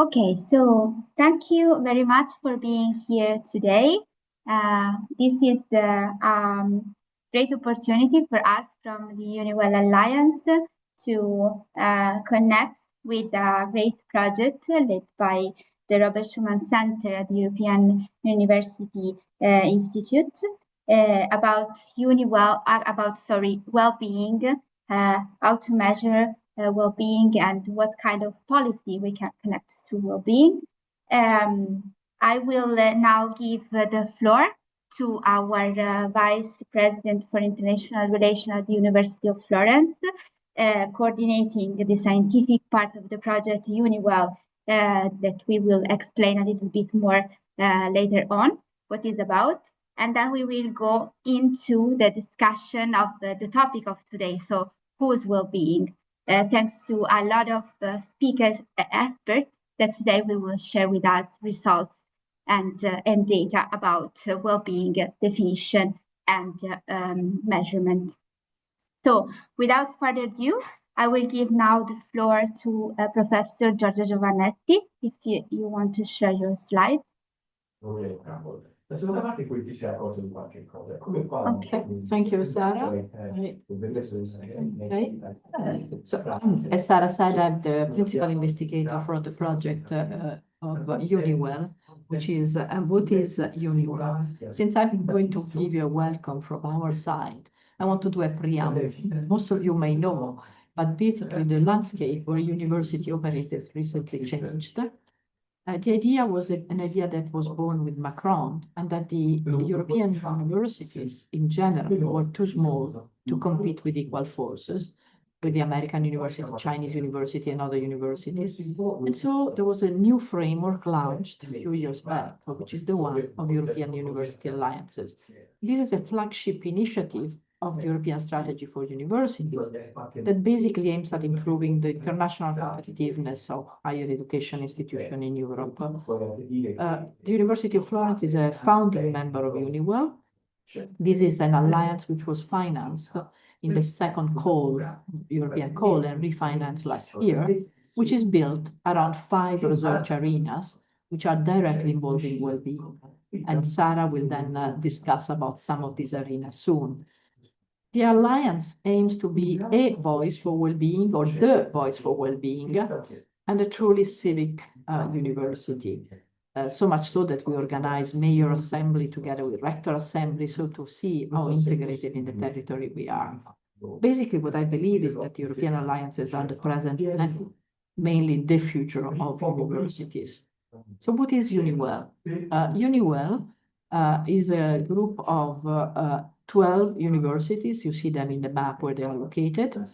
Okay, so thank you very much for being here today. This is the great opportunity for us from the Uniwell Alliance to connect with a great project led by the Robert Schuman Center at the European University Institute about well-being, how to measure well-being and what kind of policy we can connect to well-being. I will now give the floor to our Vice President for International Relations at the University of Florence, coordinating the scientific part of the project Uniwell, that we will explain a little bit more later on what it's about. And then we will go into the discussion of the topic of today, so whose well-being. Thanks to a lot of speaker experts that today we will share with us results and data about well-being definition and measurement. So without further ado, I will give now the floor to Professor Giorgio Giovannetti, if you want to share your slides. Okay. Thank you, Sarah. So, as Sarah said, I'm the principal investigator for the project of Uniwell, which is what is Uniwell. Since I'm going to give you a welcome from our side, I want to do a preamble. Most of you may know, but basically the landscape where university operates recently changed. The idea was an idea that was born with Macron, and that the European universities in general were too small to compete with equal forces with the American university, Chinese university, and other universities. And so there was a new framework launched a few years back, which is the one of European University Alliances. This is a flagship initiative of the European Strategy for Universities that basically aims at improving the international competitiveness of higher education institutions in Europe. The University of Florence is a founding member of Uniwell. This is an alliance which was financed in the second call, European call, and refinanced last year, which is built around 5 research arenas, which are directly involving well-being. And Sarah will then discuss about some of these arenas soon. The Alliance aims to be a voice for well-being, or the voice for well-being, and a truly civic university. So much so that we organize mayor assembly together with rector assembly, so to see how integrated in the territory we are. Basically, what I believe is that European alliances are the present and mainly the future of universities. So what is Uniwell? Uniwell is a group of 12 universities. You see them in the map where they are located.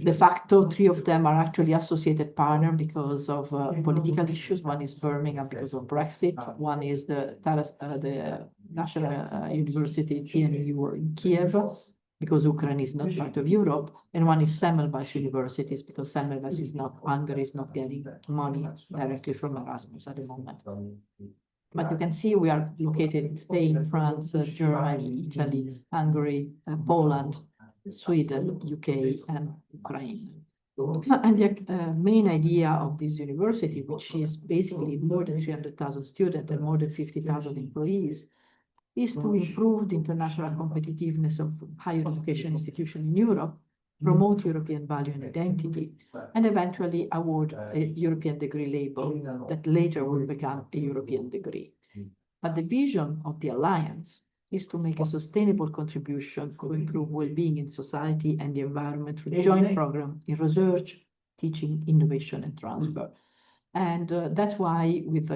De facto, 3 of them are actually associated partners because of political issues. One is Birmingham because of Brexit. One is the National University TNU in Kiev because Ukraine is not part of Europe. And one is Semmelweis Universities because Semmelweis is not, Hungary is not getting money directly from Erasmus at the moment. But you can see we are located in Spain, France, Germany, Italy, Hungary, Poland, Sweden, UK, and Ukraine. And the main idea of this university, which is basically more than 300,000 students and more than 50,000 employees, is to improve the international competitiveness of higher education institutions in Europe, promote European value and identity, and eventually award a European degree label that later will become a European degree. But the vision of the Alliance is to make a sustainable contribution to improve well-being in society and the environment through joint program in research, teaching, innovation, and transfer. And that's why with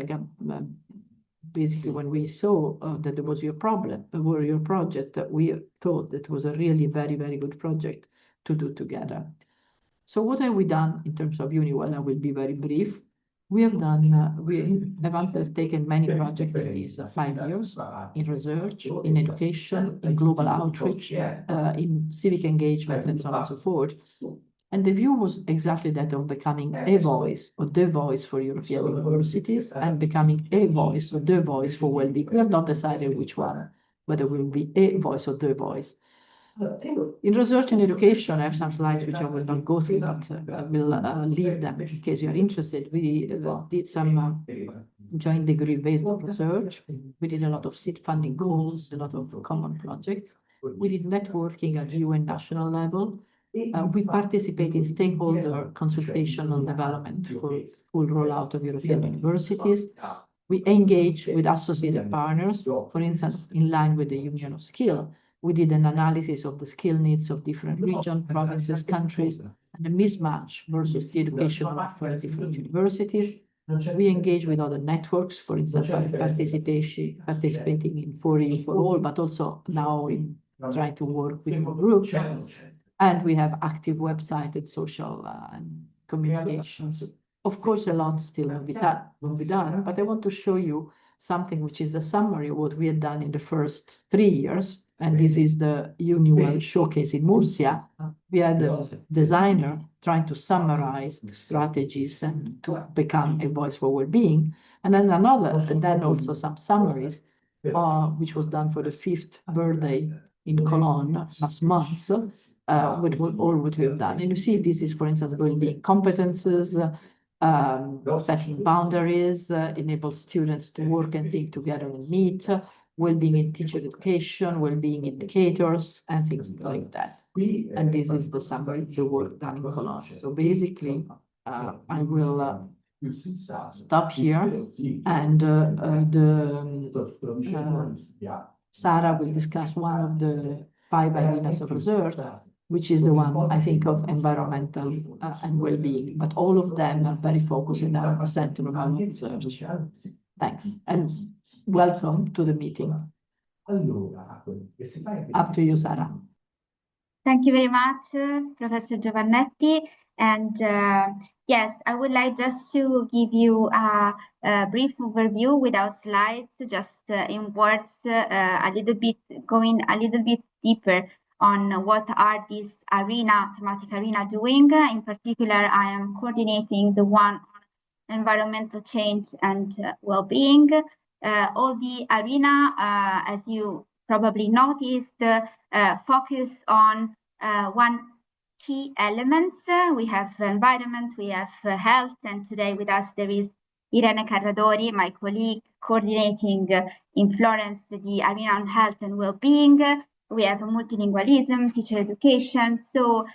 basically when we saw that there was your project, we thought that was a really very, very good project to do together. So what have we done in terms of Uniwell? I will be very brief. We have undertaken many projects in these 5 years in research, in education, in global outreach, in civic engagement, and so on and so forth. And the view was exactly that of becoming a voice or the voice for European universities and becoming a voice or the voice for well-being. We have not decided which one, whether it will be a voice or the voice. In research and education, I have some slides which I will not go through, but I will leave them in case you are interested. We did some joint degree-based research. We did a lot of seed funding calls, a lot of common projects. We did networking at UN national level. We participate in stakeholder consultation on development for full rollout of European universities. We engage with associated partners, for instance, in line with the Union of Skill. We did an analysis of the skill needs of different regions, provinces, countries, and the mismatch versus the educational offer at different universities. We engage with other networks, for instance, participating in For You for All, but also now in trying to work with groups. And we have active website and social and communication. Of course, a lot still will be done, but I want to show you something which is the summary of what we had done in the first 3 years. And this is the UniWell showcase in Murcia. We had a designer trying to summarize the strategies and to become a voice for well-being. And then also some summaries, which was done for the 5th birthday in Cologne last month, with all what we have done. And you see, this is, for instance, well-being competences, setting boundaries, enable students to work and think together and meet, well-being in teacher education, well-being indicators, and things like that. And this is the summary of the work done in Cologne. So basically, I will stop here, and Sarah will discuss one of the 5 arenas of research, which is the one, I think, of environmental and well-being, but all of them are very focused in the center of our research. Thanks, and welcome to the meeting. Up to you, Sarah. Thank you very much, Professor Giovannetti. And yes, I would like just to give you a brief overview without slides, just in words, going a little bit deeper on what are these thematic arena doing. In particular, I am coordinating the one on environmental change and well-being. All the arena, as you probably noticed, focus on one key elements. We have environment, we have health, and today with us there is Irene Carradori, my colleague, coordinating in Florence the arena on health and well-being. We have multilingualism, teacher education. So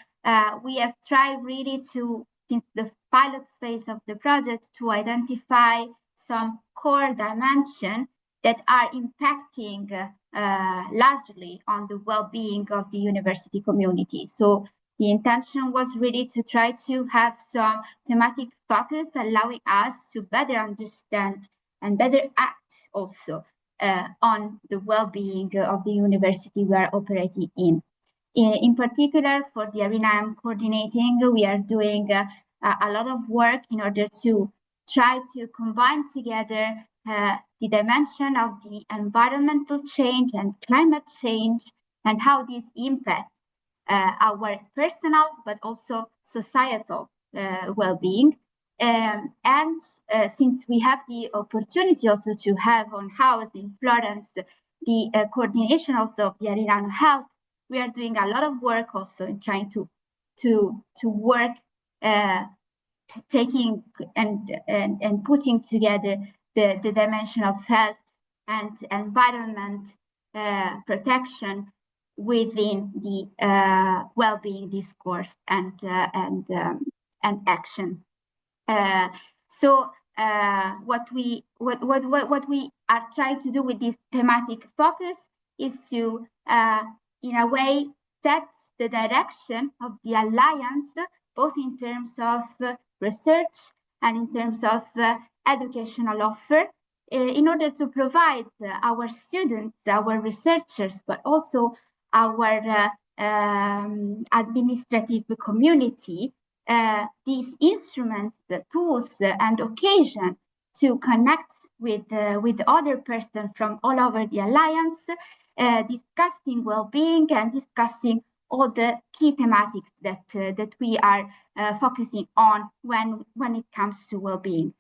we have tried really to, since the pilot phase of the project, to identify some core dimensions that are impacting largely on the well-being of the university community. So the intention was really to try to have some thematic focus, allowing us to better understand and better act also on the well-being of the university we are operating in. In particular, for the arena I'm coordinating, we are doing a lot of work in order to try to combine together the dimension of the environmental change and climate change and how this impacts our personal but also societal well-being. And since we have the opportunity also to have on house in Florence the coordination also of the arena on health, we are doing a lot of work also in trying to work taking and putting together the dimension of health and environment protection within the well-being discourse and action. So what we are trying to do with this thematic focus is to, in a way, set the direction of the alliance, both in terms of research and in terms of educational offer, in order to provide our students, our researchers, but also our administrative community, these instruments, the tools, and occasion to connect with other persons from all over the alliance, discussing well-being and discussing all the key thematics that we are focusing on when it comes to well-being.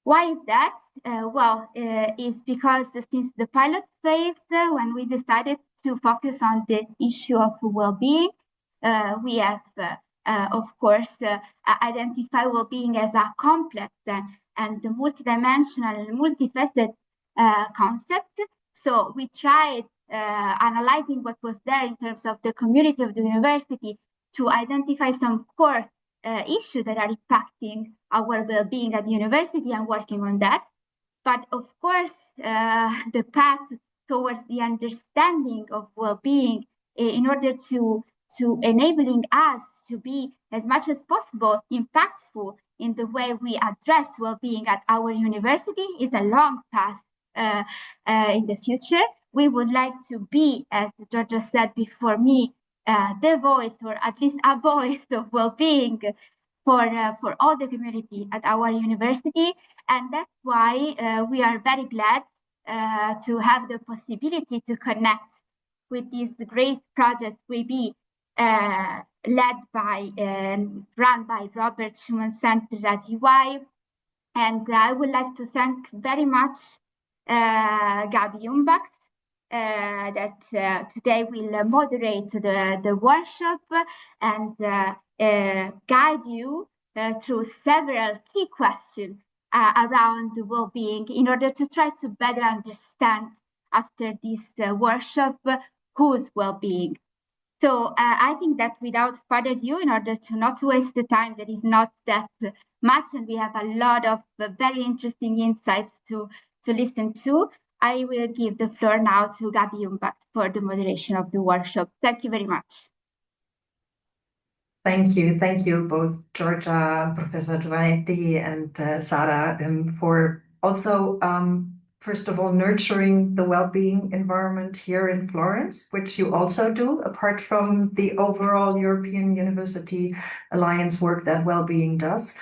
Why is that? Well, it's because since the pilot phase, when we decided to focus on the issue of well-being. We have, of course, identified well-being as a complex and multidimensional and multifaceted concept. So we tried analyzing what was there in terms of the community of the university to identify some core issues that are impacting our well-being at the university and working on that. But of course, the path towards the understanding of well-being in order to enabling us to be as much as possible impactful in the way we address well-being at our university is a long path in the future. We would like to be, as Georgia said before me, the voice, or at least a voice of well-being for all the community at our university. And that's why we are very glad to have the possibility to connect with these great projects we be led by and run by Robert Schumann Center at UI. And I would like to thank very much Gabi Umbacht that today will moderate the workshop and guide you through several key questions around well-being in order to try to better understand after this workshop whose well-being. So I think that without further ado, in order to not waste the time, that is not that much, and we have a lot of very interesting insights to listen to, I will give the floor now to Gabi Umbacht for the moderation of the workshop. Thank you very much. Thank you both Georgia, Professor Giovanetti, and Sara, for also first of all, nurturing the well-being environment here in Florence, which you also do, apart from the overall European University Alliance work that well-being does.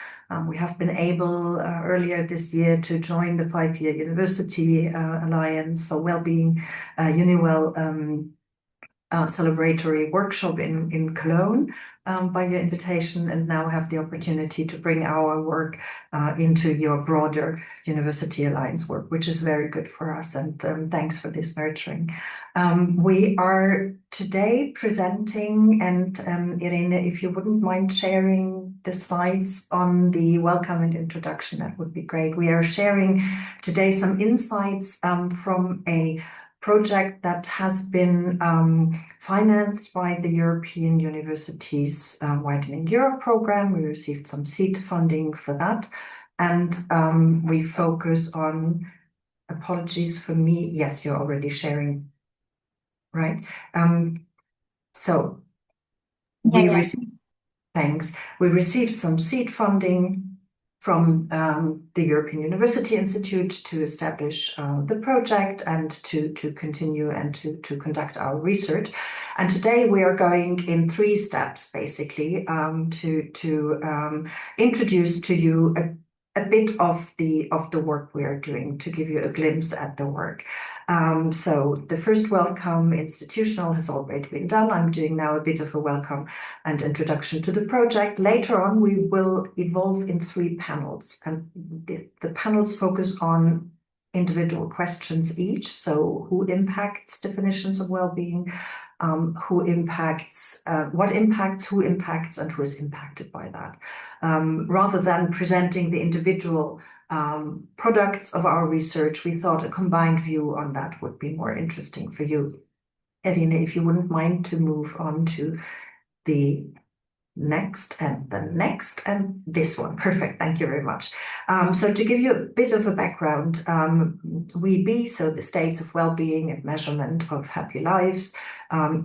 We have been able earlier this year to join the 5-year University Alliance, so well-being UniWell celebratory workshop in Cologne by your invitation, and now have the opportunity to bring our work into your broader University Alliance work, which is very good for us, and thanks for this nurturing. We are today presenting, and Irene, if you wouldn't mind sharing the slides on the welcome and introduction, that would be great. We are sharing today some insights from a project that has been financed by the European Universities Widening Europe program. We received some seed funding for that, and we focus on, apologies for me, yes, you're already sharing, right? So we received, thanks. We received some seed funding from the European University Institute to establish the project and to continue and to conduct our research. And today we are going in 3 steps, basically, to introduce to you a bit of the work we are doing, to give you a glimpse at the work. So the first welcome institutional has already been done. I'm doing now a bit of a welcome and introduction to the project. Later on, we will evolve in 3 panels, and the panels focus on individual questions each. So who impacts definitions of well-being, who impacts, what impacts, who impacts, and who is impacted by that. Rather than presenting the individual products of our research, we thought a combined view on that would be more interesting for you. Irina, if you wouldn't mind to move on to the next and the next and this one. Perfect. Thank you very much. So to give you a bit of a background, WeBe, so the States of Wellbeing and Measurement of Happy Lives,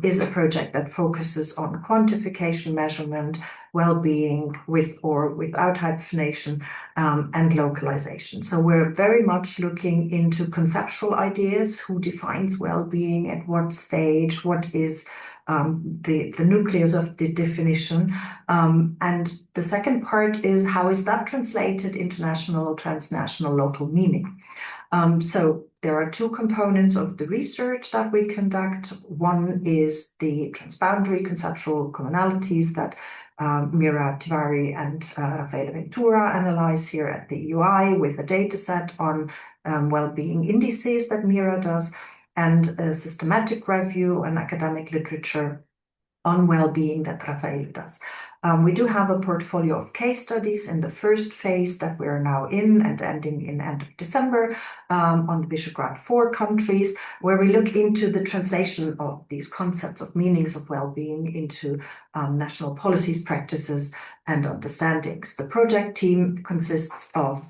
is a project that focuses on quantification, measurement, well-being with or without hyphenation, and localization. So we're very much looking into conceptual ideas: who defines well-being, at what stage, what is the nucleus of the definition. And the second part is, how is that translated into national, transnational, local meaning? So there are 2 components of the research that we conduct. One is the transboundary conceptual commonalities that Mira Tivari and Rafaela Ventura analyze here at the UI with a data set on well-being indices that Mira does. and a systematic review and academic literature on well-being that Rafael does. We do have a portfolio of case studies in the first phase that we are now in and ending in end of December on the Visegrad 4 countries, where we look into the translation of these concepts of meanings of well-being into national policies, practices, and understandings. The project team consists of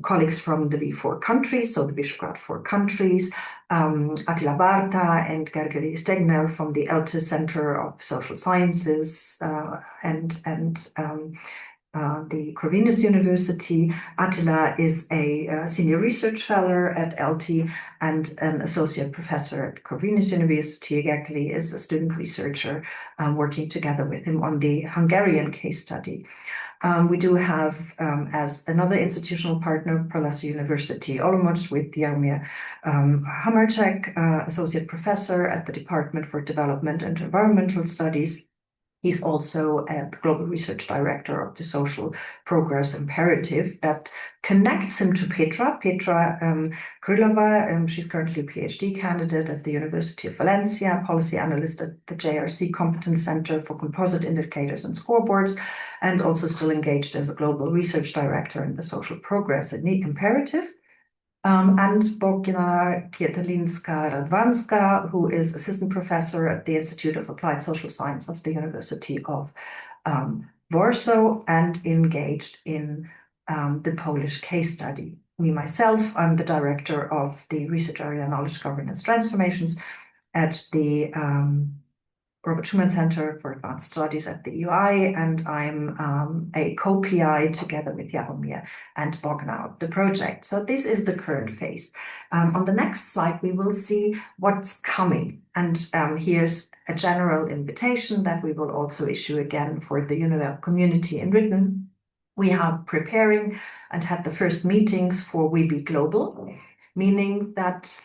colleagues from the V4 countries, so the Visegrad 4 countries, Attila Barta and Gergely Stegner from the ELTE Center of Social Sciences and the Corvinus University. Attila is a senior research fellow at ELTE and an associate professor at Corvinus University. Gergely is a student researcher working together with him on the Hungarian case study. We do have, as another institutional partner, Pralas University Olomouc with Jaromir Hamerček, associate professor at the Department for Development and Environmental Studies. He's also a global research director of the Social Progress Imperative that connects him to Petra Krylova. She's currently a PhD candidate at the University of Valencia, policy analyst at the JRC Competence Center for Composite Indicators and Scoreboards, and also still engaged as a global research director in the Social Progress Imperative. And Bogna Kietelinska-Radwanska, who is assistant professor at the Institute of Applied Social Science of the University of Warsaw and engaged in the Polish case study. Me, myself, I'm the director of the research area Knowledge Governance Transformations at the Robert Schuman Center for Advanced Studies at the UI, and I'm a co-PI together with Jaromir and Bogna of the project. So this is the current phase. On the next slide, we will see what's coming. And here's a general invitation that we will also issue again for the UNIVEL community in written. We are preparing and had the first meetings for We Be Global, meaning that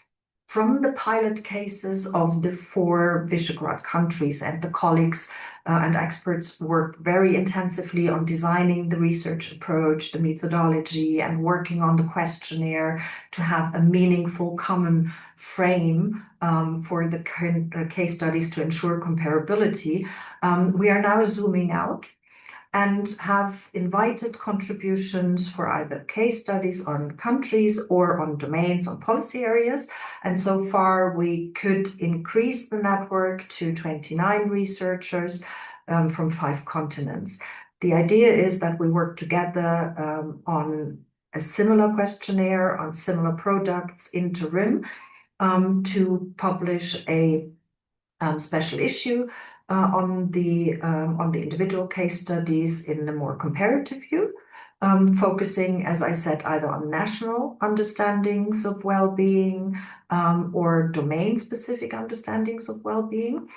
from the pilot cases of the 4 Visegrad countries, and the colleagues and experts worked very intensively on designing the research approach, the methodology, and working on the questionnaire to have a meaningful common frame for the case studies to ensure comparability. We are now zooming out and have invited contributions for either case studies on countries or on domains, on policy areas. And so far, we could increase the network to 29 researchers from 5 continents. The idea is that we work together on a similar questionnaire, on similar products interim to publish a special issue on the individual case studies in a more comparative view, focusing, as I said, either on national understandings of well-being or domain-specific understandings of well-being,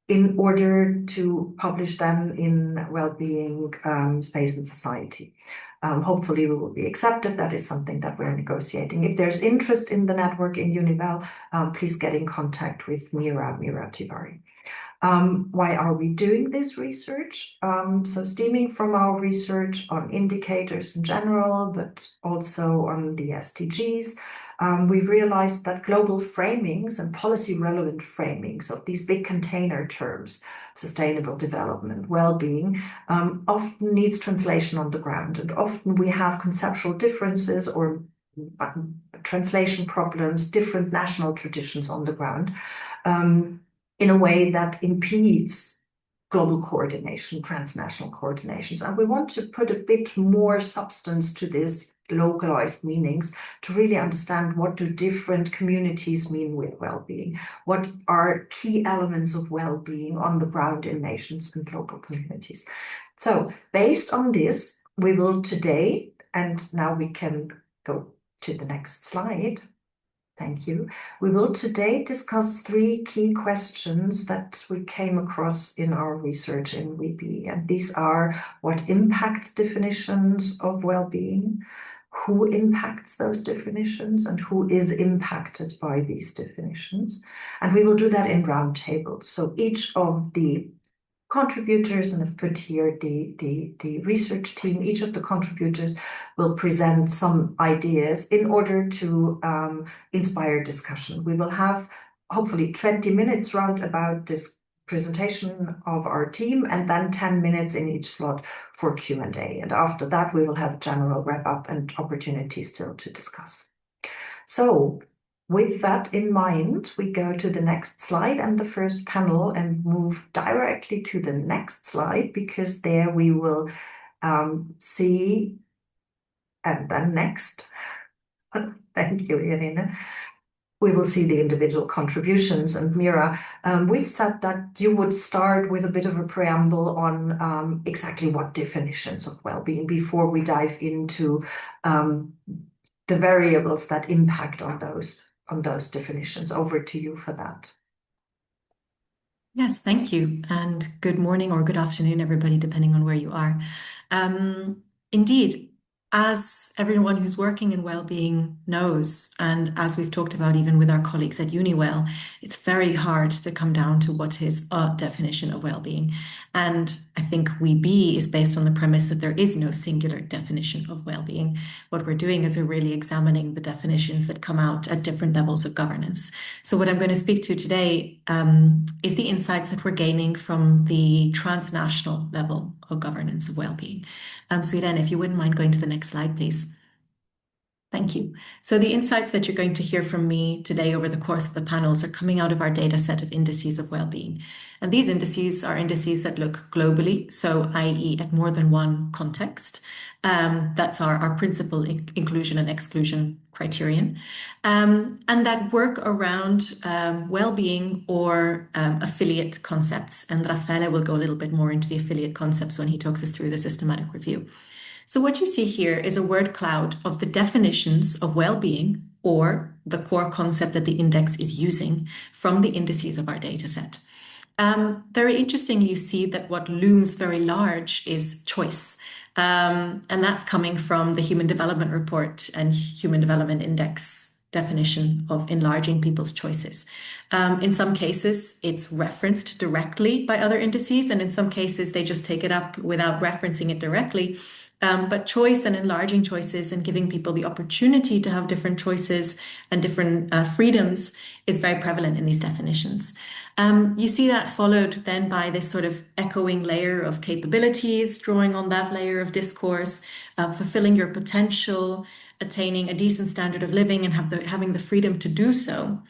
in order to publish them in Well-being, Space and Society. Hopefully we will be accepted. That is something that we're negotiating. If there's interest in the network in UNIVEL, please get in contact with Mira Tivari. Why are we doing this research? So stemming from our research on indicators in general, but also on the SDGs, we realized that global framings and policy relevant framings of these big container terms, sustainable development, well-being, often needs translation on the ground. And often we have conceptual differences or translation problems, different national traditions on the ground, in a way that impedes global coordination, transnational coordinations. And we want to put a bit more substance to this localized meanings to really understand what do different communities mean with well-being, what are key elements of well-being on the ground in nations and local communities. So based on this, we will today, and now we can go to the next slide. Thank you. We will today discuss 3 key questions that we came across in our research in WeBe. And these are: what impacts definitions of well-being, who impacts those definitions, and who is impacted by these definitions. And we will do that in roundtables. So each of the contributors, and I've put here the research team. Each of the contributors will present some ideas in order to inspire discussion. We will have hopefully 20 minutes round about this presentation of our team, and then 10 minutes in each slot for Q&A. And after that, we will have a general wrap-up and opportunities still to discuss. So with that in mind, we go to the next slide and the first panel and move directly to the next slide, because there we will see, and then next, thank you, Irene. We will see the individual contributions. And Mira, we've said that you would start with a bit of a preamble on exactly what definitions of well-being before we dive into the variables that impact on those definitions. Over to you for that. Yes, thank you. And good morning or good afternoon, everybody, depending on where you are. Indeed, as everyone who's working in well-being knows, and as we've talked about even with our colleagues at Uniwell, it's very hard to come down to what is a definition of well-being. And I think WeBe is based on the premise that there is no singular definition of well-being. What we're doing is we're really examining the definitions that come out at different levels of governance. So what I'm going to speak to today is the insights that we're gaining from the transnational level of governance of well-being. So Irene, if you wouldn't mind going to the next slide, please. Thank you. So the insights that you're going to hear from me today over the course of the panels are coming out of our data set of indices of well-being. And these indices are indices that look globally, so i.e. at more than one context. That's our principal inclusion and exclusion criterion. And that work around well-being or affiliate concepts. And Raffaele will go a little bit more into the affiliate concepts when he talks us through the systematic review. So what you see here is a word cloud of the definitions of well-being, or the core concept that the index is using from the indices of our data set. Very interestingly, you see that what looms very large is choice. And that's coming from the Human Development Report and Human Development Index definition of enlarging people's choices. In some cases, it's referenced directly by other indices, and in some cases, they just take it up without referencing it directly. But choice and enlarging choices and giving people the opportunity to have different choices and different freedoms is very prevalent in these definitions. You see that followed then by this sort of echoing layer of capabilities, drawing on that layer of discourse, fulfilling your potential, attaining a decent standard of living and having the freedom to do so.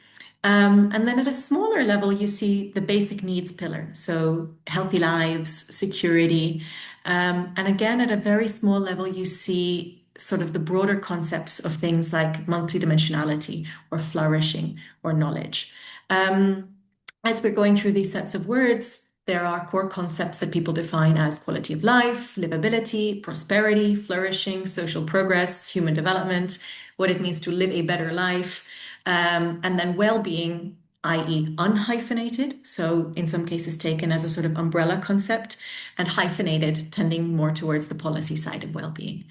And then at a smaller level, you see the basic needs pillar. So healthy lives, security. And again, at a very small level, you see sort of the broader concepts of things like multidimensionality or flourishing or knowledge. As we're going through these sets of words, there are core concepts that people define as quality of life, livability, prosperity, flourishing, social progress, human development, what it means to live a better life, and then well-being, i.e. unhyphenated, so in some cases taken as a sort of umbrella concept, and hyphenated, tending more towards the policy side of well-being.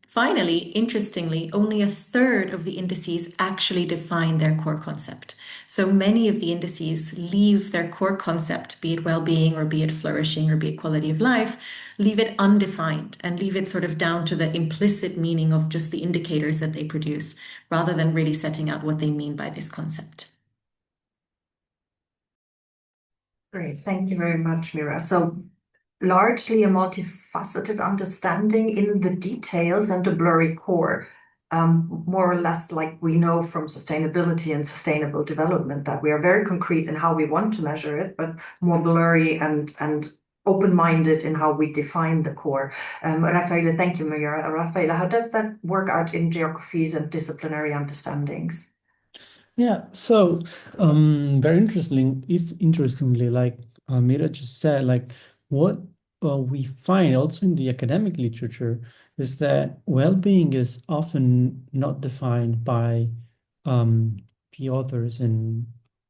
Finally, interestingly, only a third of the indices actually define their core concept. So many of the indices leave their core concept, be it well-being or be it flourishing or be it quality of life, leave it undefined and leave it sort of down to the implicit meaning of just the indicators that they produce, rather than really setting out what they mean by this concept. Great, thank you very much, Mira. So largely a multifaceted understanding in the details and a blurry core, more or less like we know from sustainability and sustainable development, that we are very concrete in how we want to measure it, but more blurry and open-minded in how we define the core. Raffaele, thank you, Mira. Raffaele, how does that work out in geographies and disciplinary understandings? Yeah, so very interestingly, like Mira just said, like what we find also in the academic literature is that well-being is often not defined by the authors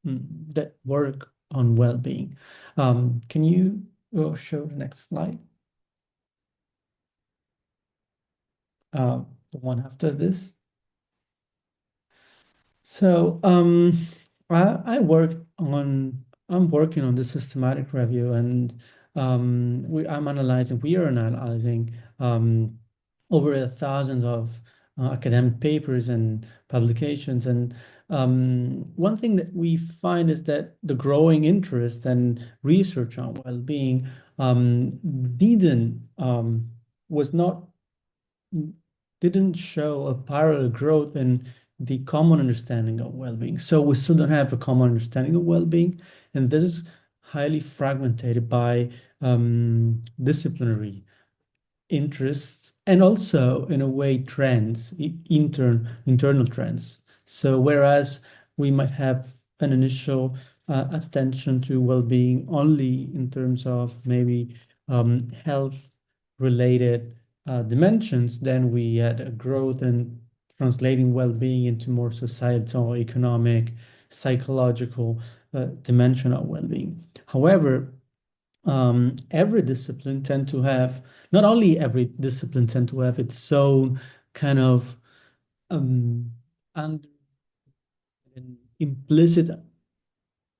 that work on well-being. Can you show the next slide? The one after this. So I worked on I'm working on the systematic review, and we are analyzing over 1,000 of academic papers and publications. And one thing that we find is that the growing interest and research on well-being didn't show a parallel growth in the common understanding of well-being. So we still don't have a common understanding of well-being, and this is highly fragmented by disciplinary interests and also, in a way, trends, internal trends. So whereas we might have an initial attention to well-being only in terms of maybe health-related dimensions, then we had a growth in translating well-being into more societal, economic, psychological dimension of well-being. However, every discipline tend to have, not only every discipline tend to have its own kind of and implicit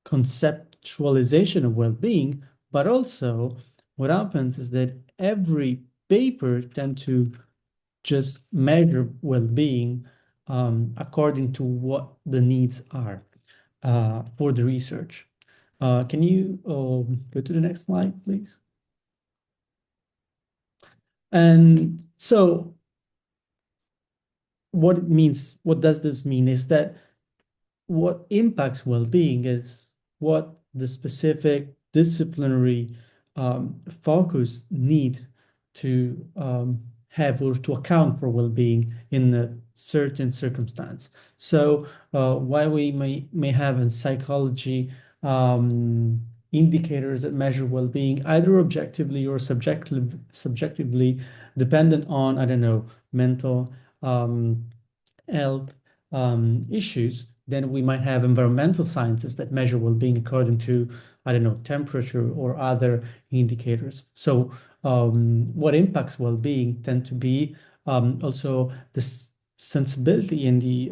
conceptualization of well-being, but also what happens is that every paper tend to just measure well-being according to what the needs are for the research. Can you go to the next slide, please? And so what does this mean is that what impacts well-being is what the specific disciplinary focus need to have or to account for well-being in a certain circumstance. So while we may have in psychology indicators that measure well-being either objectively or subjectively, dependent on, I don't know, mental health issues, then we might have environmental sciences that measure well-being according to, I don't know, temperature or other indicators. So what impacts well-being tend to be also the sensibility and the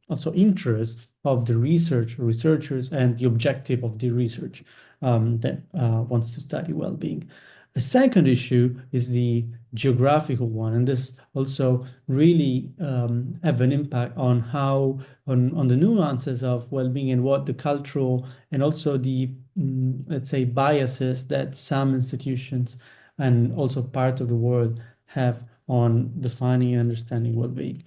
also interest of the researchers and the objective of the research that wants to study well-being. A second issue is the geographical one, and this also really have an impact on how on the nuances of well-being and what the cultural and also the let's say biases that some institutions and also part of the world have on defining and understanding well-being.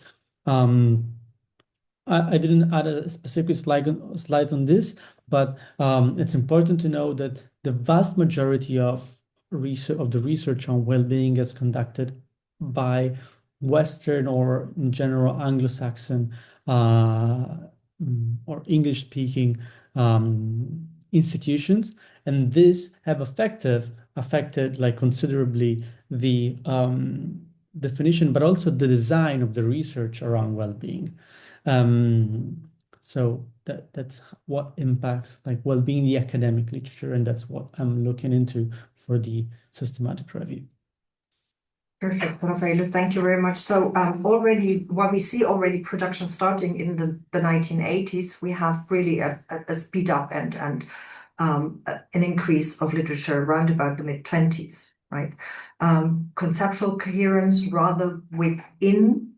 I didn't add a specific slide on this, but it's important to know that the vast majority of the research on well-being is conducted by Western or in general Anglo-Saxon or English-speaking institutions, and this have affected like considerably the definition, but also the design of the research around well-being. So that's what impacts like well-being in the academic literature, and that's what I'm looking into for the systematic review. Perfect, Raffaele, thank you very much. So already what we see already production starting in the 1980s, we have really a speed up and an increase of literature around about the mid-20s, right? Conceptual coherence rather within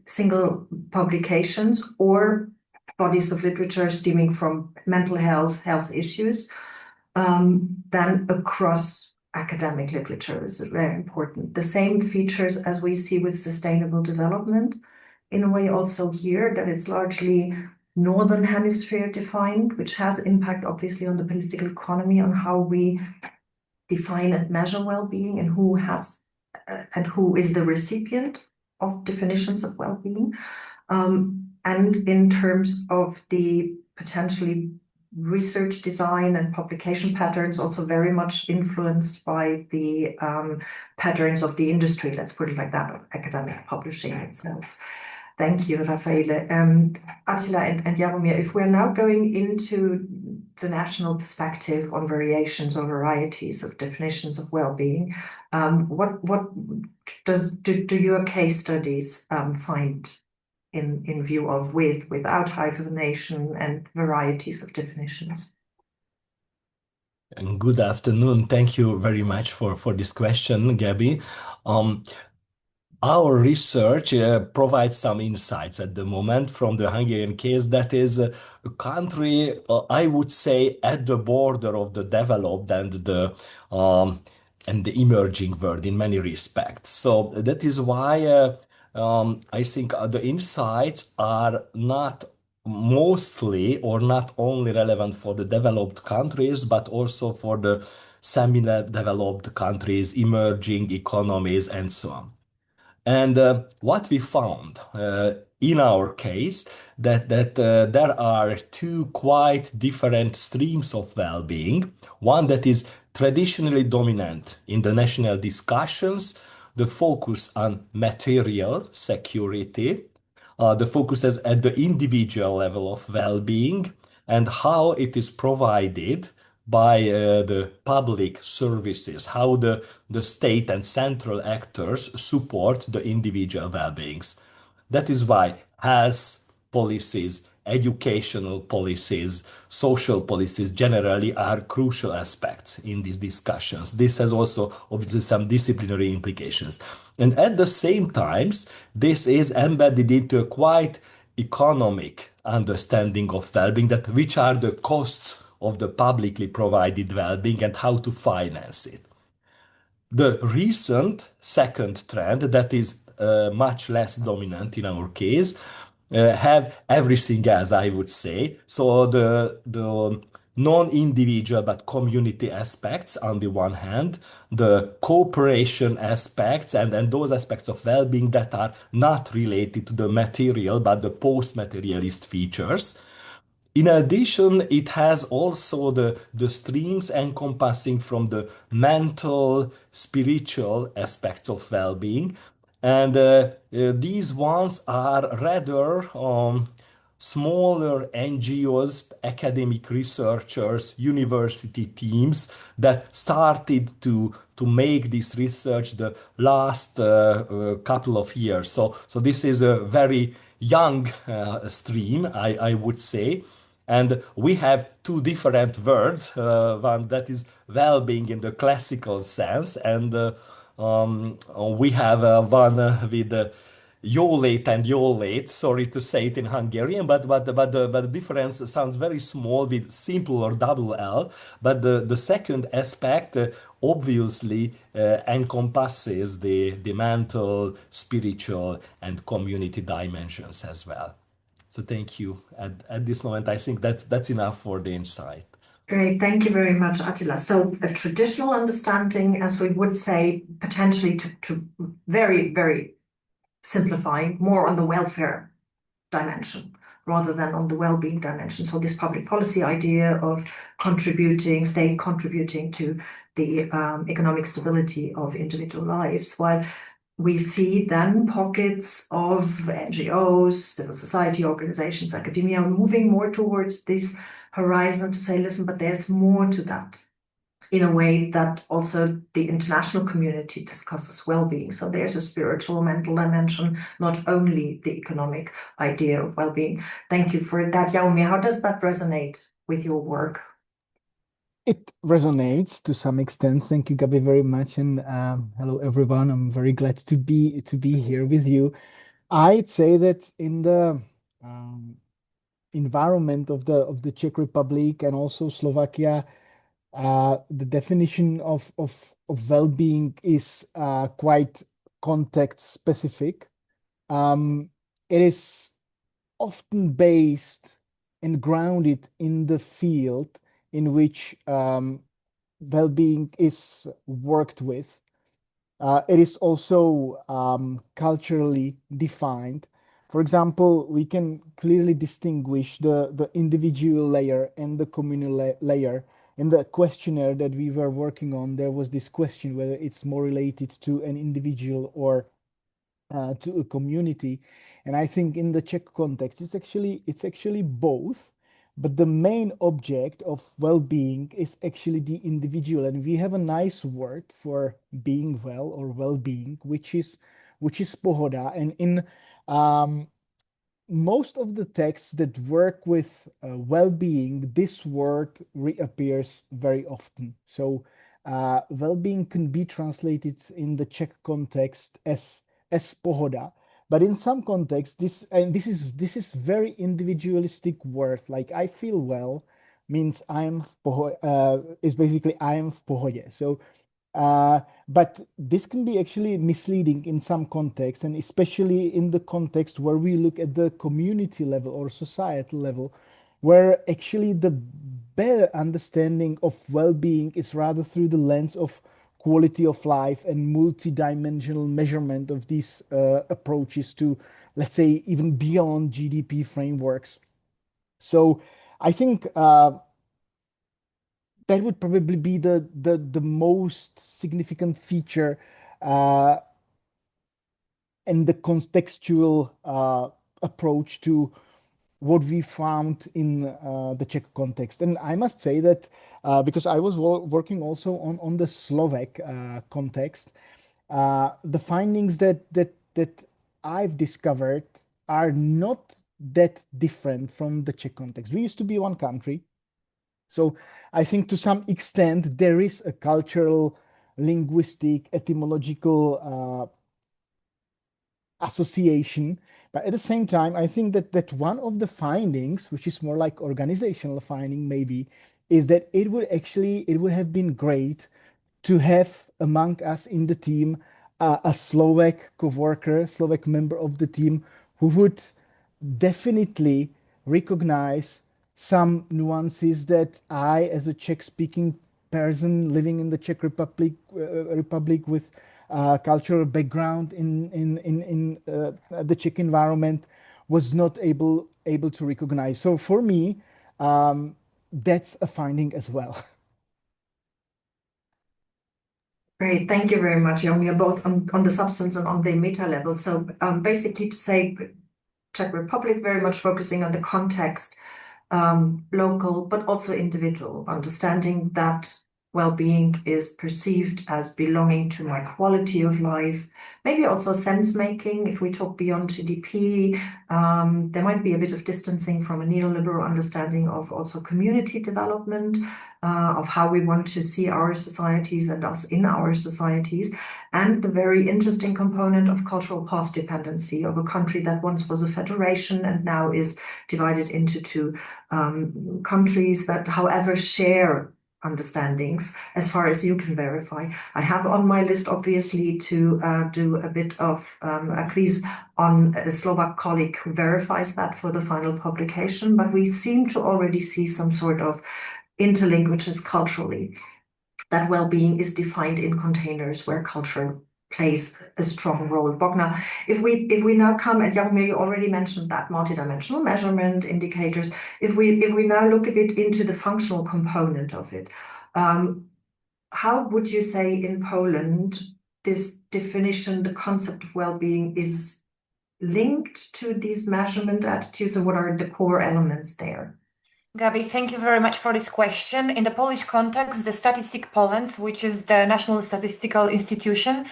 single publications or bodies of literature stemming from mental health issues, then across academic literature is very important. The same features as we see with sustainable development, in a way also here, that it's largely Northern Hemisphere defined, which has impact obviously on the political economy, on how we define and measure well-being and who is the recipient of definitions of well-being. And in terms of the potentially research design and publication patterns, also very much influenced by the patterns of the industry, let's put it like that, of academic publishing itself. Thank you, Raffaele. Attila and Jaromir, if we're now going into the national perspective on variations or varieties of definitions of well-being, what do your case studies find in view of with, without hyphenation, and varieties of definitions. And good afternoon. Thank you very much for this question, Gabby. Our research provides some insights at the moment from the Hungarian case. That is a country, I would say, at the border of the developed and the emerging world in many respects. So that is why I think the insights are not mostly or not only relevant for the developed countries, but also for the semi-developed countries, emerging economies, and so on. And what we found in our case that there are two quite different streams of well-being. One that is traditionally dominant in the national discussions, the focus on material security, the focus is at the individual level of well-being and how it is provided by the public services, how the state and central actors support the individual well-beings. That is why health policies, educational policies, social policies generally are crucial aspects in these discussions. This has also obviously some disciplinary implications. And at the same times, this is embedded into a quite economic understanding of well-being, that which are the costs of the publicly provided well-being and how to finance it. The recent second trend that is much less dominant in our case have everything else, I would say. So the non-individual but community aspects on the one hand, the cooperation aspects and those aspects of well-being that are not related to the material but the post-materialist features. In addition, it has also the streams encompassing from the mental, spiritual aspects of well-being. And these ones are rather smaller NGOs, academic researchers, university teams that started to make this research the last couple of years. So this is a very young stream, I would say. And we have two different words, one that is well-being in the classical sense, and we have one with jólét and jólét, sorry to say it in Hungarian, but the difference sounds very small with simple or double L. But the second aspect obviously encompasses the mental, spiritual, and community dimensions as well. So thank you. At this moment, I think that's enough for the insight. Great, thank you very much, Attila. So a traditional understanding, as we would say, potentially to very, very simplifying, more on the welfare dimension rather than on the well-being dimension. So this public policy idea of state contributing to the economic stability of individual lives, while we see then pockets of NGOs, civil society organizations, academia moving more towards this horizon to say, listen, but there's more to that, in a way that also the international community discusses well-being. So there's a spiritual, mental dimension, not only the economic idea of well-being. Thank you for that, Yaomi. How does that resonate with your work? It resonates to some extent. Thank you, Gabi, very much, and hello, everyone. I'm very glad to be here with you. I'd say that in the environment of the Czech Republic and also Slovakia, the definition of well-being is quite context specific. It is often based and grounded in the field in which well-being is worked with. It is also culturally defined. For example, we can clearly distinguish the individual layer and the communal layer. In the questionnaire that we were working on, there was this question whether it's more related to an individual or to a community. And I think in the Czech context, it's actually both. But the main object of well-being is actually the individual, and we have a nice word for being well or well-being, which is pohoda. And most of the texts that work with well-being, this word reappears very often. So well-being can be translated in the Czech context as pohoda, but in some contexts, this is very individualistic word. Like I feel well means is basically I am v pohodě. So but this can be actually misleading in some contexts, and especially in the context where we look at the community level or societal level, where actually the better understanding of well-being is rather through the lens of quality of life and multi-dimensional measurement of these approaches to, let's say, even beyond GDP frameworks. So I think that would probably be the most significant feature and the contextual approach to what we found in the Czech context. And I must say that because I was working also on the Slovak context, the findings that I've discovered are not that different from the Czech context. We used to be one country. So I think to some extent there is a cultural, linguistic, etymological association. But at the same time, I think that one of the findings, which is more like organizational finding maybe, is that it would have been great to have among us in the team a Slovak co-worker, Slovak member of the team who would definitely recognize some nuances that I, as a Czech-speaking person living in the Czech Republic, with cultural background in the Czech environment, was not able to recognize. So for me, that's a finding as well. Great, thank you very much, Jaromír, both on the substance and on the meta level. So basically to say Czech Republic very much focusing on the context, local, but also individual, understanding that well-being is perceived as belonging to my quality of life, maybe also sense-making. If we talk beyond GDP, there might be a bit of distancing from a neoliberal understanding of also community development, of how we want to see our societies and us in our societies, and the very interesting component of cultural path dependency of a country that once was a federation and now is divided into two countries that, however, share understandings as far as you can verify. I have on my list, obviously, to do a bit of a quiz on a Slovak colleague who verifies that for the final publication, but we seem to already see some sort of interlinkages culturally. That well-being is defined in containers where culture plays a strong role. Bogna, if we now come, and Jaromír, you already mentioned that multidimensional measurement indicators. If we now look a bit into the functional component of it, how would you say in Poland this definition, the concept of well-being, is linked to these measurement attitudes, or what are the core elements there? Gabi, thank you very much for this question. In the Polish context, the Statistic Poland, which is the national statistical institution,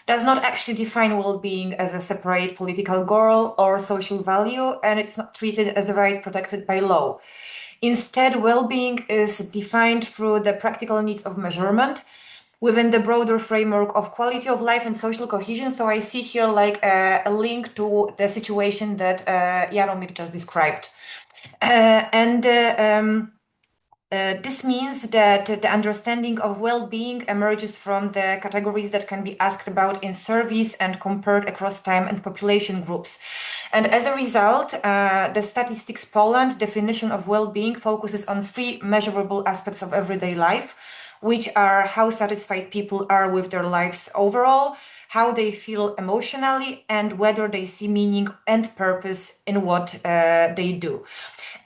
does not actually define well-being as a separate political goal or social value, and it's not treated as a right protected by law. Instead, well-being is defined through the practical needs of measurement within the broader framework of quality of life and social cohesion. So I see here like a link to the situation that Jaromír just described. This means that the understanding of well-being emerges from the categories that can be asked about in surveys and compared across time and population groups. And as a result, the Statistics Poland definition of well-being focuses on three measurable aspects of everyday life, which are how satisfied people are with their lives overall, how they feel emotionally, and whether they see meaning and purpose in what they do.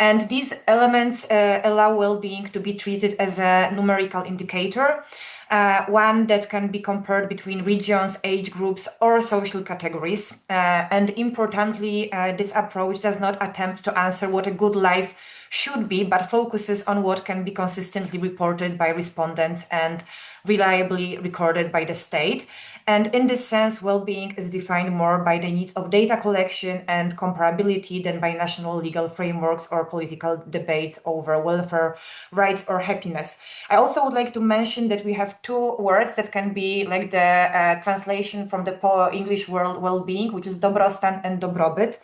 And these elements allow well-being to be treated as a numerical indicator. one that can be compared between regions, age groups, or social categories. And importantly, this approach does not attempt to answer what a good life should be, but focuses on what can be consistently reported by respondents and reliably recorded by the state. And in this sense, well-being is defined more by the needs of data collection and comparability than by national legal frameworks or political debates over welfare, rights, or happiness. I also would like to mention that we have two words that can be like the translation from the English word well-being, which is dobrostan and dobrobyt.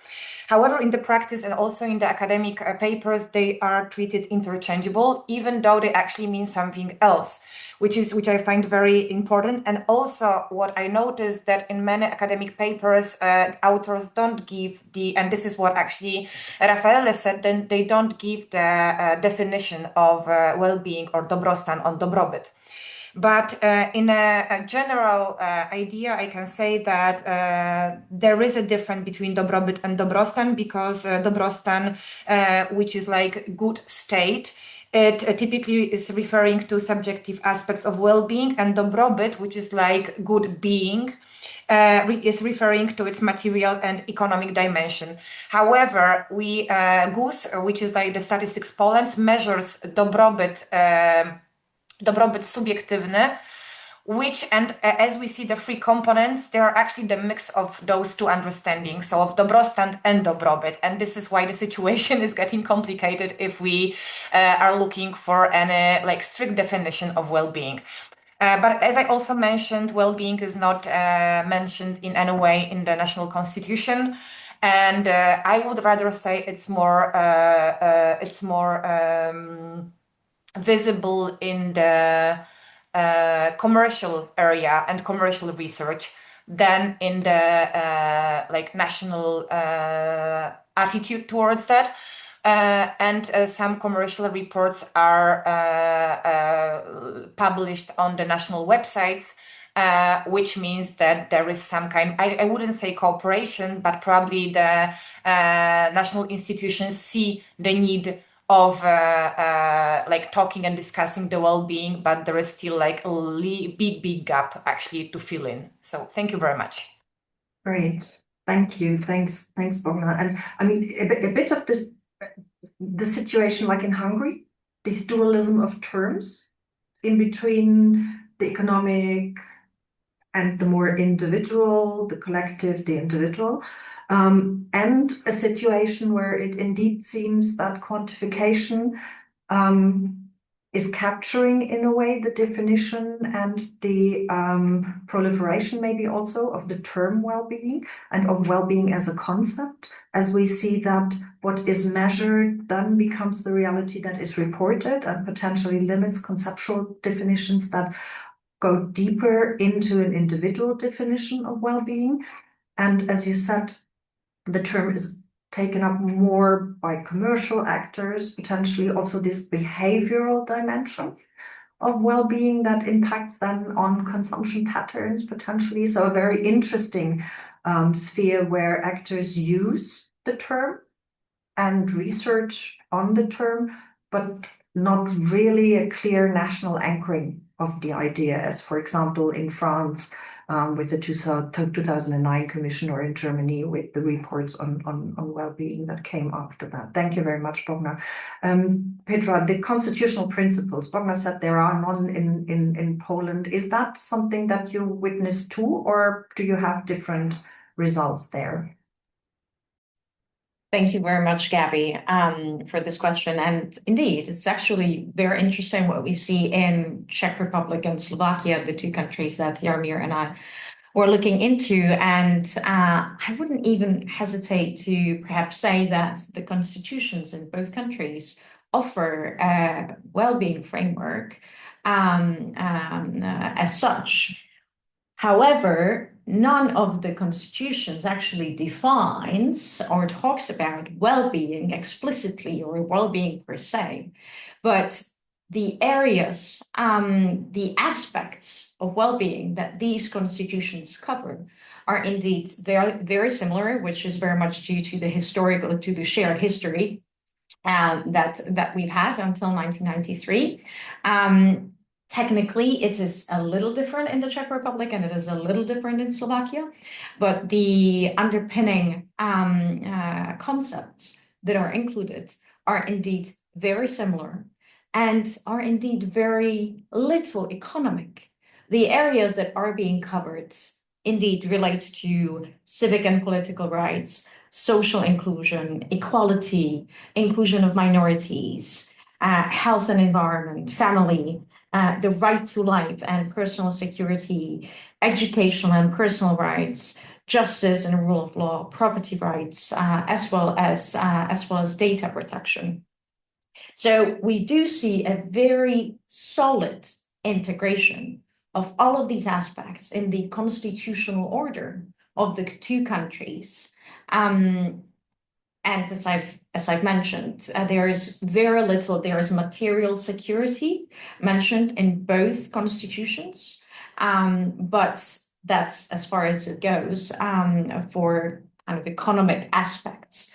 However, in the practice and also in the academic papers, they are treated interchangeable, even though they actually mean something else, which I find very important. And also what I noticed that in many academic papers, authors don't give and this is what actually Rafael said, then they don't give the definition of well-being or dobrostan or dobrobyt. But in a general idea, I can say that there is a difference between dobrobyt and dobrostan, because dobrostan, which is like good state, it typically is referring to subjective aspects of well-being, and dobrobyt, which is like good being, is referring to its material and economic dimension. However, GUS, which is like the Statistics Poland, measures dobrobyt subjektywny, which, and as we see the three components, they are actually the mix of those two understandings, so of dobrostan and dobrobyt. And this is why the situation is getting complicated if we are looking for any like strict definition of well-being. But as I also mentioned, well-being is not mentioned in any way in the national constitution. And I would rather say it's more visible in the commercial area and commercial research than in the like national attitude towards that. And some commercial reports are published on the national websites, which means that there is some kind, I wouldn't say cooperation, but probably the national institutions see the need of like talking and discussing the well-being, but there is still like a big gap actually to fill in. So thank you very much. Great, thank you, thanks, Bogna. And I mean, a bit of this, the situation like in Hungary, this dualism of terms in between the economic and the more individual, the collective, the individual. And a situation where it indeed seems that quantification is capturing in a way the definition and the proliferation maybe also of the term well-being and of well-being as a concept, as we see that what is measured then becomes the reality that is reported and potentially limits conceptual definitions that go deeper into an individual definition of well-being. And as you said, the term is taken up more by commercial actors, potentially also this behavioral dimension of well-being that impacts then on consumption patterns, potentially. So a very interesting sphere where actors use the term and research on the term, but not really a clear national anchoring of the idea, as for example in France with the 2009 Commission, or in Germany with the reports on well-being that came after that. Thank you very much, Bogna. Petra, the constitutional principles, Bogna said there are none in Poland. Is that something that you witnessed too, or do you have different results there? Thank you very much, Gabby, for this question. And indeed, it's actually very interesting what we see in Czech Republic and Slovakia, the two countries that Jaromír and I were looking into. And I wouldn't even hesitate to perhaps say that the constitutions in both countries offer a well-being framework as such. However, none of the constitutions actually defines or talks about well-being explicitly or well-being per se, but the areas, the aspects of well-being that these constitutions cover are indeed very, very similar, which is very much due to the shared history that we've had until 1993. Technically, it is a little different in the Czech Republic and it is a little different in Slovakia, but the underpinning concepts that are included are indeed very similar and are indeed very little economic. The areas that are being covered indeed relate to civic and political rights, social inclusion, equality, inclusion of minorities, health and environment, family, the right to life and personal security, educational and personal rights, justice and rule of law, property rights, as well as data protection. So we do see a very solid integration of all of these aspects in the constitutional order of the two countries. And as I've mentioned, there is very little, there is material security mentioned in both constitutions, but that's as far as it goes for kind of economic aspects.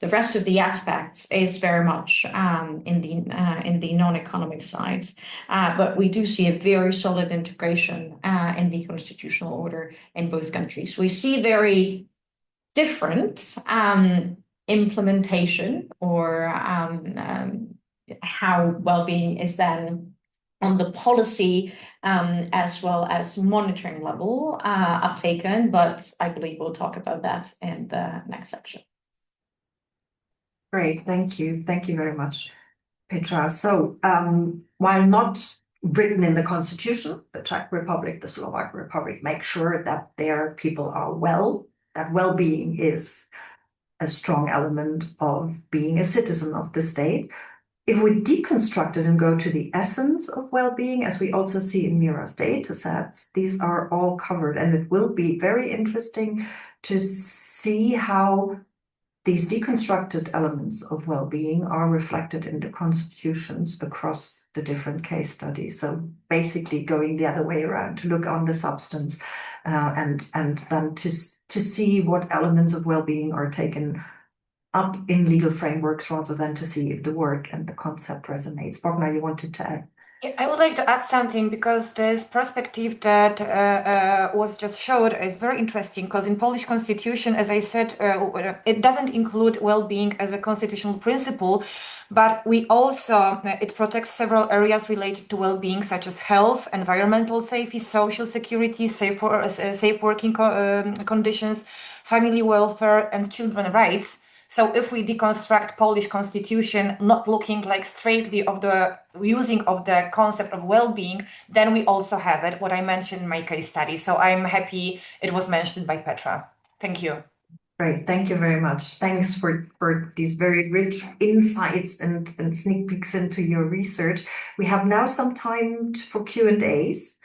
The rest of the aspects is very much in the non-economic side, but we do see a very solid integration in the constitutional order in both countries. We see very different implementation or how well-being is then on the policy as well as monitoring level uptaken, but I believe we'll talk about that in the next section. Great, thank you. Thank you very much, Petra. So while not written in the constitution, the Czech Republic, the Slovak Republic make sure that their people are well, that well-being is a strong element of being a citizen of the state. If we deconstruct it and go to the essence of well-being, as we also see in Mira's data sets, these are all covered, and it will be very interesting to see how these deconstructed elements of well-being are reflected in the constitutions across the different case studies. So basically going the other way around to look on the substance and then to see what elements of well-being are taken up in legal frameworks rather than to see if the word and the concept resonates. Bogna, you wanted to add? Yeah, I would like to add something because this perspective that was just showed is very interesting because in Polish constitution, as I said, it doesn't include well-being as a constitutional principle, but we also, it protects several areas related to well-being such as health, environmental safety, social security, safe working conditions, family welfare and children's rights. So if we deconstruct Polish constitution, not looking like straightly of the using of the concept of well-being, then we also have it, what I mentioned in my case study. So I'm happy it was mentioned by Petra. Thank you. Great, thank you very much. Thanks for these very rich insights and sneak peeks into your research. We have now some time for Q&As.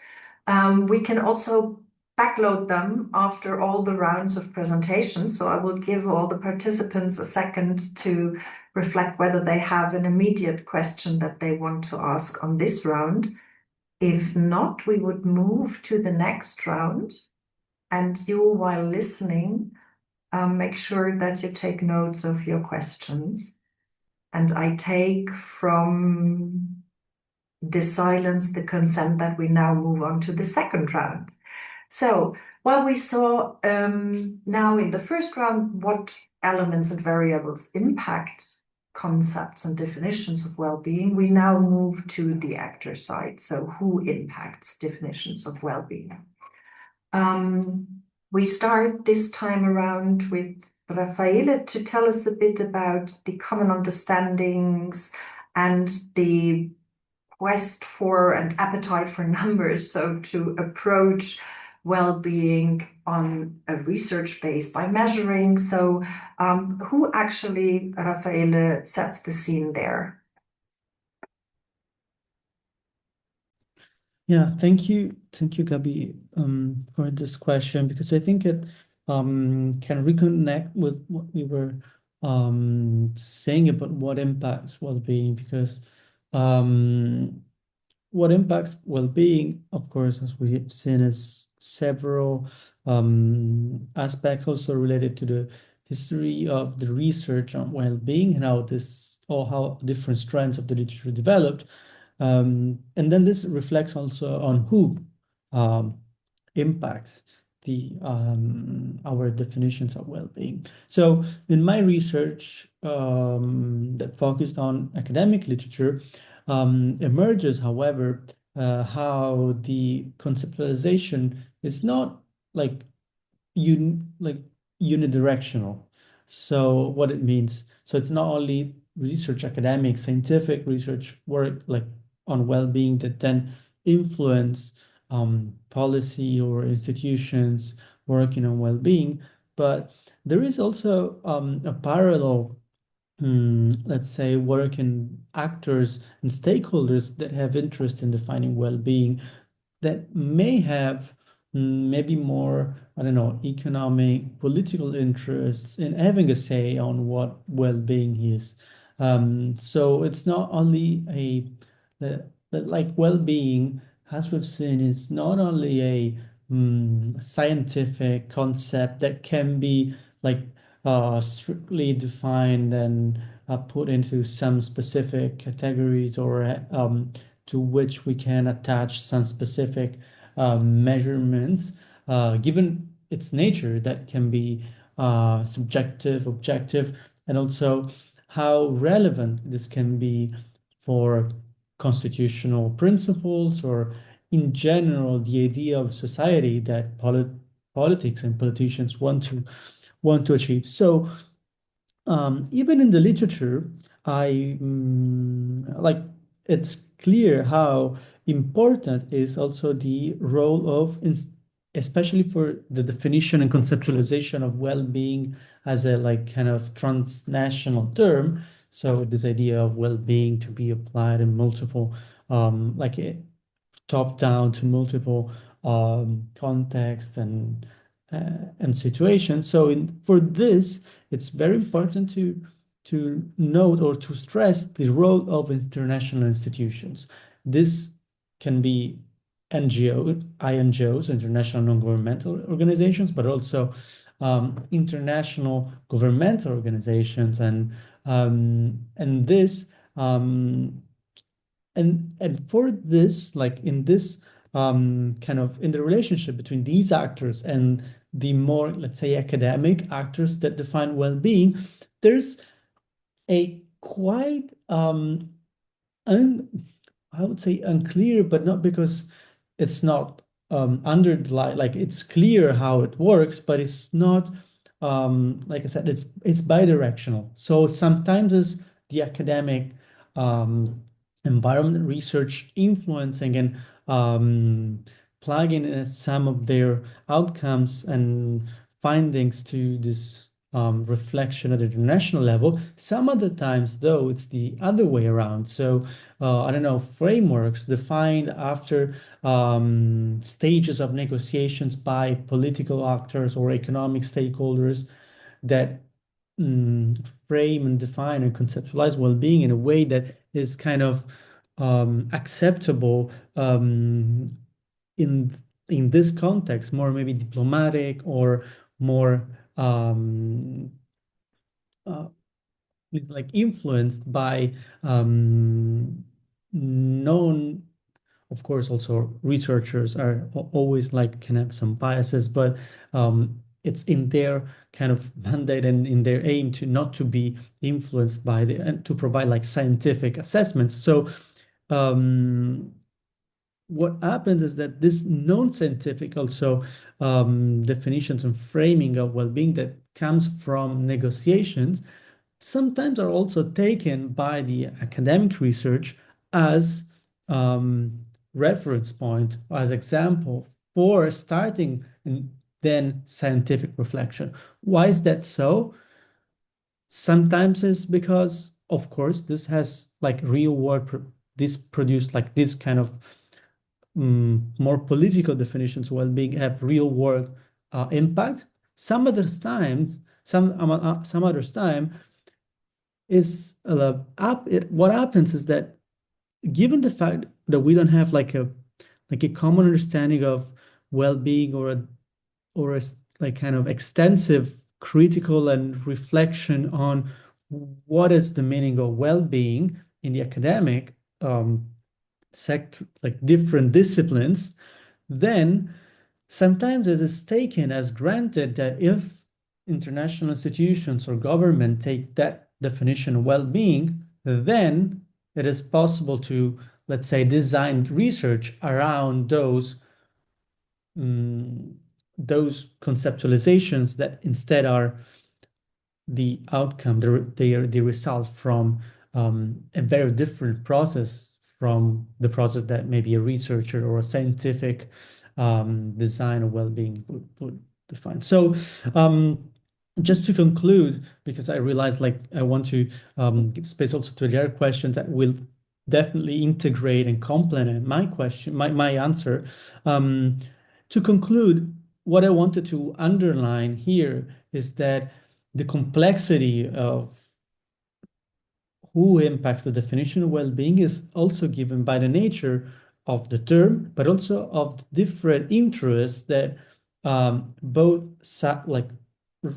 We can also backload them after all the rounds of presentations. So I will give all the participants a second to reflect whether they have an immediate question that they want to ask on this round. If not, we would move to the next round. And you, while listening, make sure that you take notes of your questions. And I take from the silence, the consent that we now move on to the second round. So while we saw now in the first round what elements and variables impact concepts and definitions of well-being, we now move to the actor side. So who impacts definitions of well-being? We start this time around with Raffaele to tell us a bit about the common understandings and the quest for and appetite for numbers, so to approach well-being on a research base by measuring. So who actually, Raffaele, sets the scene there? Yeah, thank you, Gabi, for this question, because I think it can reconnect with what we were saying about what impacts well-being, because what impacts well-being, of course, as we have seen, is several aspects also related to the history of the research on well-being and how different strands of the literature developed. And then this reflects also on who impacts our definitions of well-being. So in my research that focused on academic literature, emerges, however, how the conceptualization is not like unidirectional. So what it means, so it's not only research, academic, scientific research work like on well-being that then influence policy or institutions working on well-being, but there is also a parallel, let's say, work in actors and stakeholders that have interest in defining well-being that may have maybe more, I don't know, economic, political interests in having a say on what well-being is. So it's not only like well-being, as we've seen, is not only a scientific concept that can be like strictly defined and put into some specific categories or to which we can attach some specific measurements, given its nature that can be subjective, objective, and also how relevant this can be for constitutional principles or in general the idea of society that politics and politicians want to achieve. So even in the literature, like it's clear how important is also the role of, especially for the definition and conceptualization of well-being as a like kind of transnational term. So this idea of well-being to be applied in multiple, like top down to multiple contexts and situations. So for this, it's very important to note or to stress the role of international institutions. This can be INGOs, international non-governmental organizations, but also international governmental organizations, and this and for this, like in this kind of in the relationship between these actors and the more, let's say, academic actors that define well-being, there's a quite I would say unclear, but not because it's not under the light, like it's clear how it works, but it's not like I said, it's bidirectional. So sometimes it's the academic environment research influencing and plugging in some of their outcomes and findings to this reflection at the international level. Some other times, though, it's the other way around. So, I don't know, frameworks defined after stages of negotiations by political actors or economic stakeholders that frame and define and conceptualize well-being in a way that is kind of acceptable in this context, more maybe diplomatic or more like influenced by known, of course, also researchers are always like can have some biases, but it's in their kind of mandate and in their aim to not to be influenced by and to provide like scientific assessments. So what happens is that this non-scientific also definitions and framing of well-being that comes from negotiations sometimes are also taken by the academic research as reference point, as example for starting and then scientific reflection. Why is that so? Sometimes it's because, of course, this has like real world, this produced like this kind of more political definitions of well-being have real world impact. Some other times, some others time is what happens is that given the fact that we don't have like a common understanding of well-being or a like kind of extensive critical and reflection on what is the meaning of well-being in the academic different disciplines, then sometimes it is taken as granted that if international institutions or government take that definition of well-being, then it is possible to, let's say, design research around those conceptualizations that instead are the outcome, they result from a very different process from the process that maybe a researcher or a scientific design of well-being would define. So just to conclude, because I realize I want to give space also to the other questions that will definitely integrate and complement my question, my answer. To conclude, what I wanted to underline here is that the complexity of who impacts the definition of well-being is also given by the nature of the term, but also of the different interests that both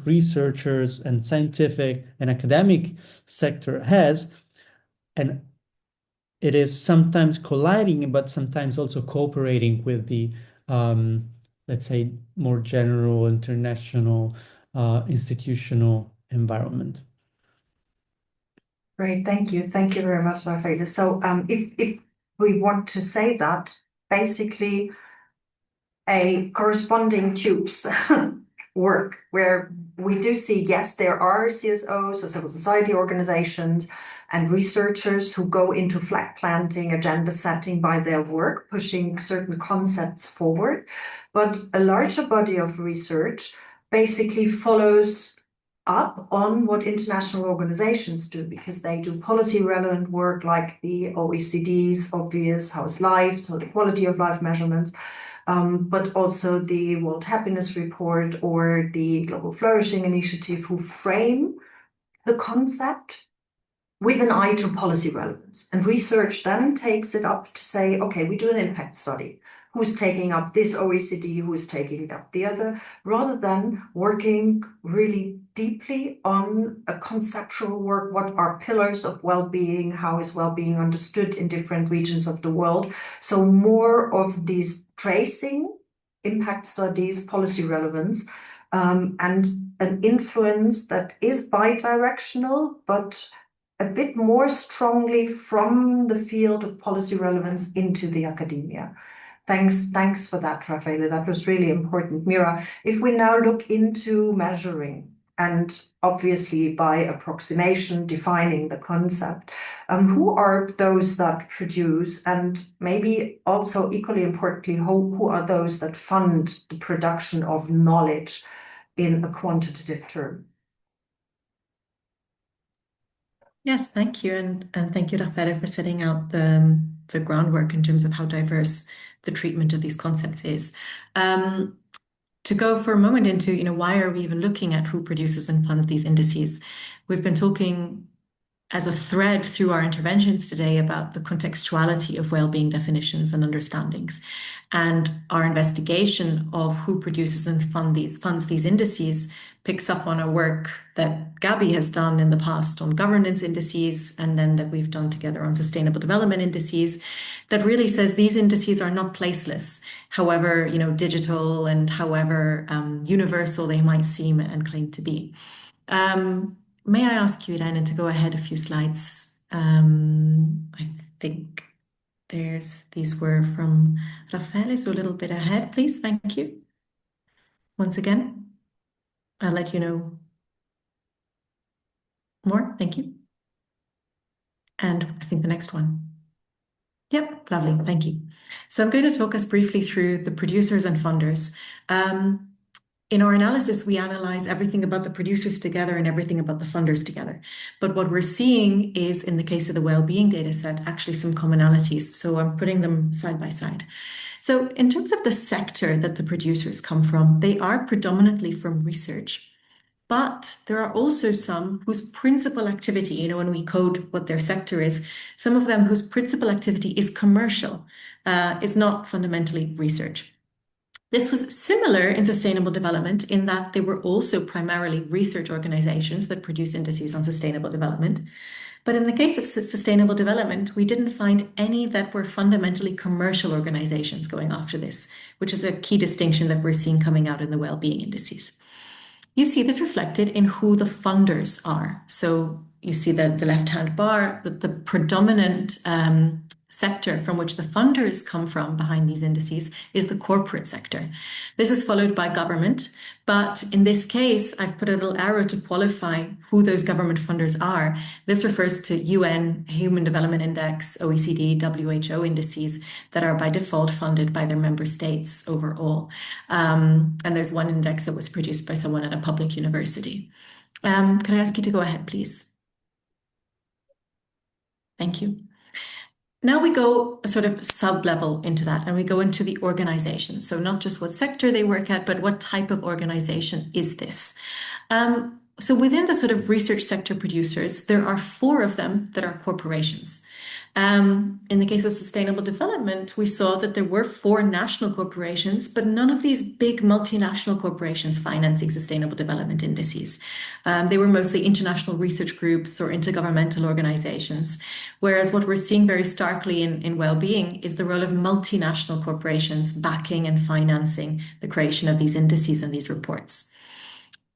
researchers and scientific and academic sector has. And it is sometimes colliding, but sometimes also cooperating with the, let's say, more general international institutional environment. Great, thank you. Thank you very much, Raffaele. So if we want to say that, basically a corresponding tubes work where we do see, yes, there are CSOs or civil society organizations and researchers who go into flag planting, agenda setting by their work, pushing certain concepts forward. But a larger body of research basically follows up on what international organizations do, because they do policy relevant work like the OECD's obvious how's life, so the quality of life measurements, but also the World Happiness Report or the Global Flourishing Initiative, who frame the concept with an eye to policy relevance. And research then takes it up to say, okay, we do an impact study. Who's taking up this OECD, who's taking up the other, rather than working really deeply on a conceptual work. What are pillars of well-being? How is well-being understood in different regions of the world? So more of these tracing, impact studies, policy relevance, and an influence that is bidirectional, but a bit more strongly from the field of policy relevance into the academia. Thanks for that, Raffaele. That was really important. Mira, if we now look into measuring and obviously by approximation defining the concept, who are those that produce, and maybe also equally importantly, who are those that fund the production of knowledge in a quantitative term? Yes, thank you. And thank you, Raffaele, for setting out the groundwork in terms of how diverse the treatment of these concepts is. To go for a moment into, why are we even looking at who produces and funds these indices? We've been talking as a thread through our interventions today about the contextuality of well-being definitions and understandings. And our investigation of who produces and funds these indices picks up on a work that Gabby has done in the past on governance indices, and then that we've done together on sustainable development indices, that really says these indices are not placeless, however, digital and however universal they might seem and claim to be. May I ask you, Irene, to go ahead a few slides? I think these were from Raffaele, so a little bit ahead, please. Thank you. Once again, I'll let you know more. Thank you. And I think the next one. Yep, lovely. Thank you. So I'm going to talk us briefly through the producers and funders. In our analysis, we analyze everything about the producers together and everything about the funders together. But what we're seeing is, in the case of the well-being data set, actually some commonalities. So I'm putting them side by side. So in terms of the sector that the producers come from, they are predominantly from research. But there are also some whose principal activity, when we code what their sector is, some of them whose principal activity is commercial, is not fundamentally research. This was similar in sustainable development in that they were also primarily research organizations that produce indices on sustainable development. But in the case of sustainable development, we didn't find any that were fundamentally commercial organizations going after this, which is a key distinction that we're seeing coming out in the well-being indices. You see this reflected in who the funders are. So you see the left-hand bar, that the predominant sector from which the funders come from behind these indices is the corporate sector. This is followed by government, but in this case, I've put a little arrow to qualify who those government funders are. This refers to UN, Human Development Index, OECD, WHO indices that are by default funded by their member states overall. And there's one index that was produced by someone at a public university. Could I ask you to go ahead, please? Thank you. Now we go a sort of sub-level into that, and we go into the organization. So not just what sector they work at, but what type of organization is this? So within the sort of research sector producers, there are 4 of them that are corporations. In the case of sustainable development, we saw that there were 4 national corporations, but none of these big multinational corporations financing sustainable development indices. They were mostly international research groups or intergovernmental organizations, whereas what we're seeing very starkly in well-being is the role of multinational corporations backing and financing the creation of these indices and these reports.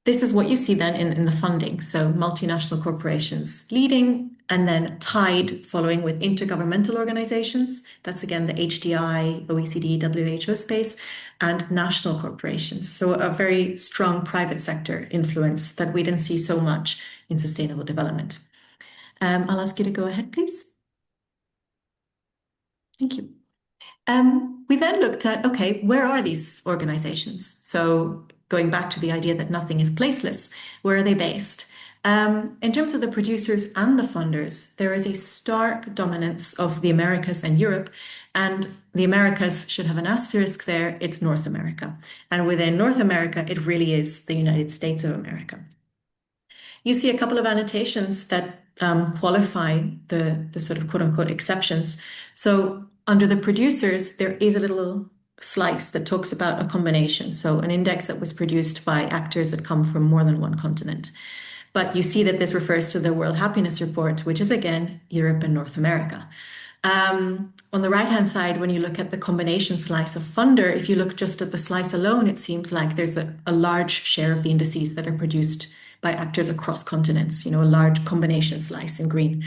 This is what you see then in the funding. So multinational corporations leading, and then tied following with intergovernmental organizations. That's again the HDI, OECD, WHO space, and national corporations. So a very strong private sector influence that we didn't see so much in sustainable development. I'll ask you to go ahead, please. Thank you. We then looked at, okay, where are these organizations? So going back to the idea that nothing is placeless, where are they based? In terms of the producers and the funders, there is a stark dominance of the Americas and Europe, and the Americas should have an asterisk there, it's North America. And within North America, it really is the United States of America. You see a couple of annotations that qualify the sort of quote-unquote exceptions. So under the producers, there is a little slice that talks about a combination. So an index that was produced by actors that come from more than one continent. But you see that this refers to the World Happiness Report, which is again, Europe and North America. On the right-hand side, when you look at the combination slice of funder, if you look just at the slice alone, it seems like there's a large share of the indices that are produced by actors across continents, a large combination slice in green.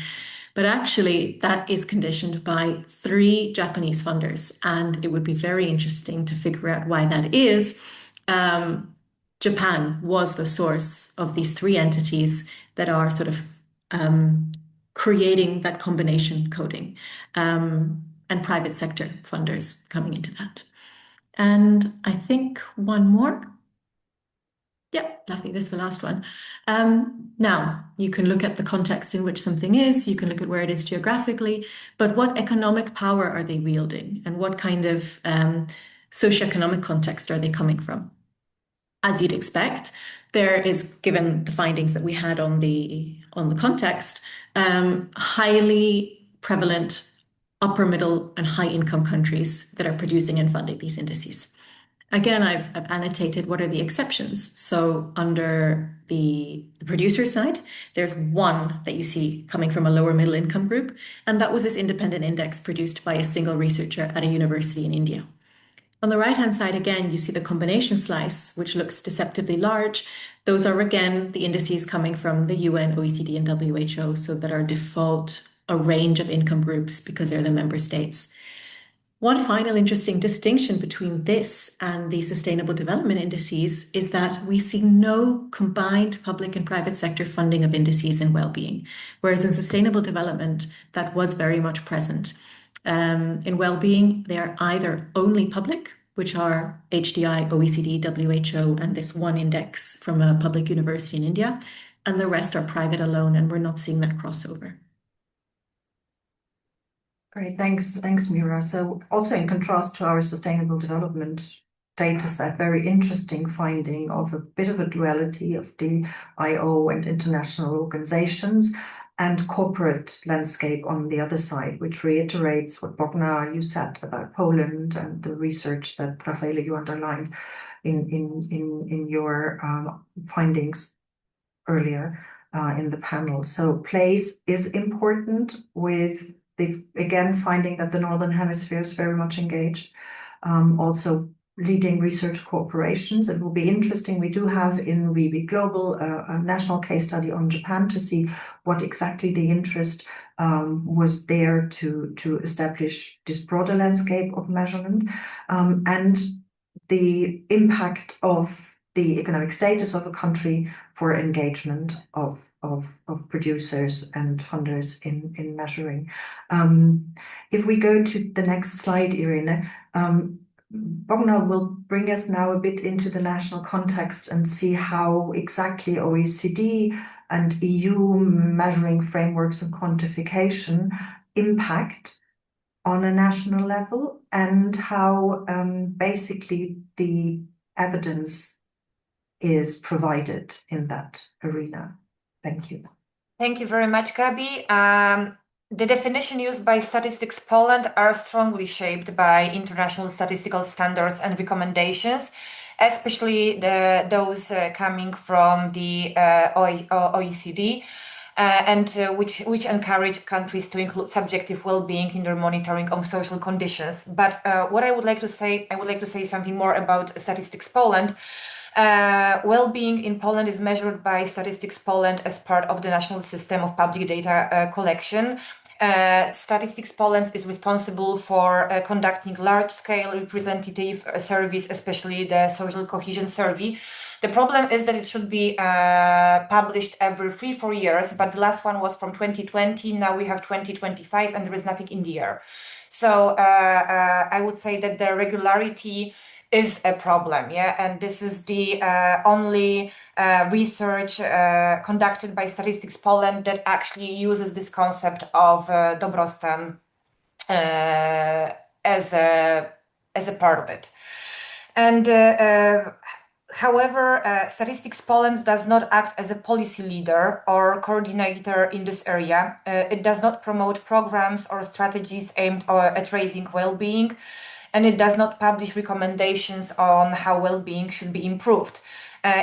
But actually, that is conditioned by 3 Japanese funders, and it would be very interesting to figure out why that is. Japan was the source of these 3 entities that are sort of creating that combination coding, and private sector funders coming into that. And I think one more. Yeah, lovely. This is the last one. Now, you can look at the context in which something is, you can look at where it is geographically, but what economic power are they wielding, and what kind of socioeconomic context are they coming from? As you'd expect, there is, given the findings that we had on the context, highly prevalent upper middle and high income countries that are producing and funding these indices. Again, I've annotated what are the exceptions. So under the producer side, there's one that you see coming from a lower middle income group, and that was this independent index produced by a single researcher at a university in India. On the right-hand side, again, you see the combination slice, which looks deceptively large. Those are, again, the indices coming from the UN, OECD, and WHO, so that are default a range of income groups because they're the member states. One final interesting distinction between this and the sustainable development indices is that we see no combined public and private sector funding of indices in well-being, whereas in sustainable development, that was very much present. In well-being, they are either only public, which are HDI, OECD, WHO, and this one index from a public university in India, and the rest are private alone, and we're not seeing that crossover. Great, thanks, Mira. So also in contrast to our sustainable development data set, very interesting finding of a bit of a duality of the IO and international organizations. and corporate landscape on the other side, which reiterates what Bogna, you said about Poland and the research that Raffaele, you underlined in your findings earlier in the panel. So place is important, with the again finding that the Northern Hemisphere is very much engaged. Also leading research corporations. It will be interesting. We do have in WeBe Global a national case study on Japan to see what exactly the interest was there to establish this broader landscape of measurement, and the impact of the economic status of a country for engagement of producers and funders in measuring. If we go to the next slide, Irene, Bogna will bring us now a bit into the national context and see how exactly OECD and EU measuring frameworks and quantification impact on a national level, and how basically the evidence is provided in that arena. Thank you. Thank you very much, Gabi. The definition used by Statistics Poland are strongly shaped by international statistical standards and recommendations, especially those coming from the OECD, and which encourage countries to include subjective well-being in their monitoring of social conditions. But what I would like to say something more about Statistics Poland. Well-being in Poland is measured by Statistics Poland as part of the national system of public data collection. Statistics Poland is responsible for conducting large-scale representative surveys, especially the social cohesion survey. The problem is that it should be published every 3-4 years, but the last one was from 2020. Now we have 2025, and there is nothing in the air. So I would say that the regularity is a problem, and this is the only research conducted by Statistics Poland that actually uses this concept of dobrostan as a part of it. And however, Statistics Poland does not act as a policy leader or coordinator in this area. It does not promote programs or strategies aimed at raising well-being, and it does not publish recommendations on how well-being should be improved.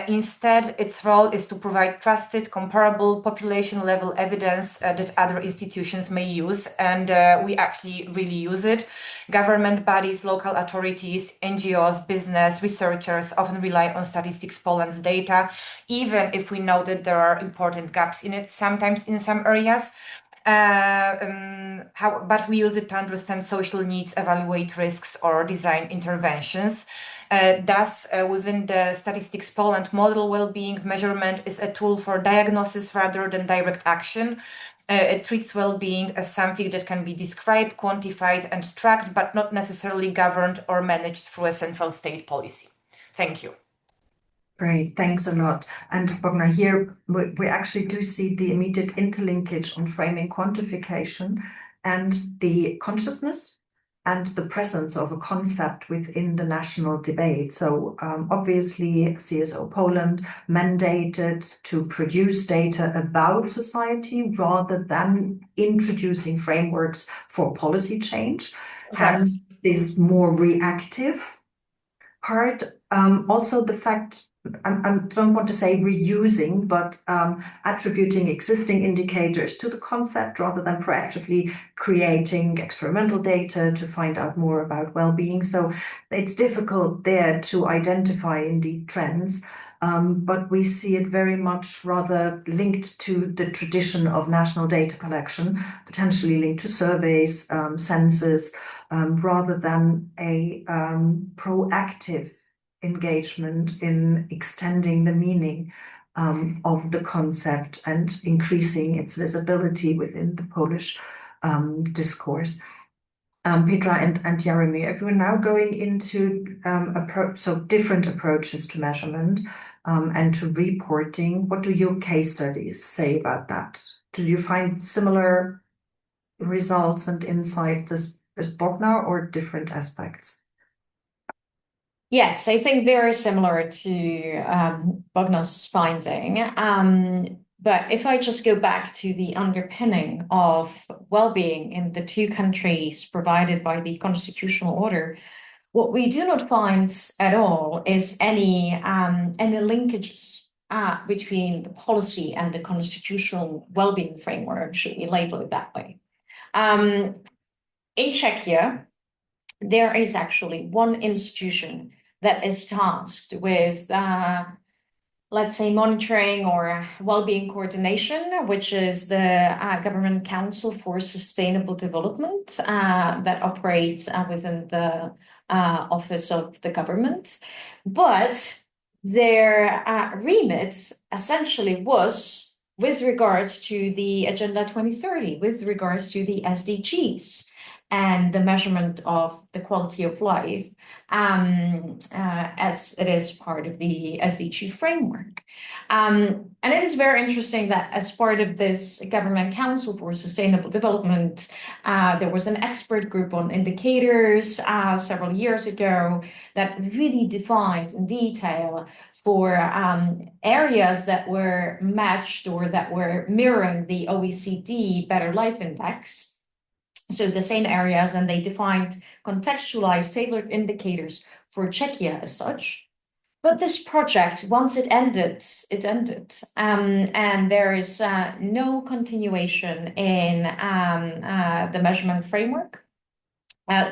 Instead, its role is to provide trusted, comparable population-level evidence that other institutions may use, and we actually really use it. Government bodies, local authorities, NGOs, business, researchers often rely on Statistics Poland's data, even if we know that there are important gaps in it, sometimes in some areas. But we use it to understand social needs, evaluate risks, or design interventions. Thus, within the Statistics Poland model, well-being measurement is a tool for diagnosis rather than direct action. It treats well-being as something that can be described, quantified, and tracked, but not necessarily governed or managed through a central state policy. Thank you. Great, thanks a lot. And Bogna, here we actually do see the immediate interlinkage on framing quantification and the consciousness and the presence of a concept within the national debate. So obviously CSO Poland mandated to produce data about society rather than introducing frameworks for policy change. Exactly. And this more reactive part, also the fact, I don't want to say reusing, but attributing existing indicators to the concept rather than proactively creating experimental data to find out more about well-being. So it's difficult there to identify indeed trends, but we see it very much rather linked to the tradition of national data collection, potentially linked to surveys, census, rather than a proactive engagement in extending the meaning of the concept and increasing its visibility within the Polish discourse. Petra and Jeremy, if we're now going into different approaches to measurement and to reporting, what do your case studies say about that? Do you find similar results and insights as Bogna, or different aspects? Yes, I think very similar to Bogna's finding. But if I just go back to the underpinning of well-being in the two countries provided by the constitutional order, what we do not find at all is any linkages between the policy and the constitutional well-being framework, should we label it that way. In Czechia, there is actually one institution that is tasked with let's say, monitoring or well-being coordination, which is the Government Council for Sustainable Development that operates within the office of the government. But their remit essentially was with regards to the Agenda 2030, with regards to the SDGs and the measurement of the quality of life as it is part of the SDG framework. And it is very interesting that as part of this Government Council for Sustainable Development, there was an expert group on indicators several years ago that really defined in detail for areas that were matched or that were mirroring the OECD Better Life Index. So the same areas, and they defined contextualized tailored indicators for Czechia as such. But this project, once it ended, and there is no continuation in the measurement framework.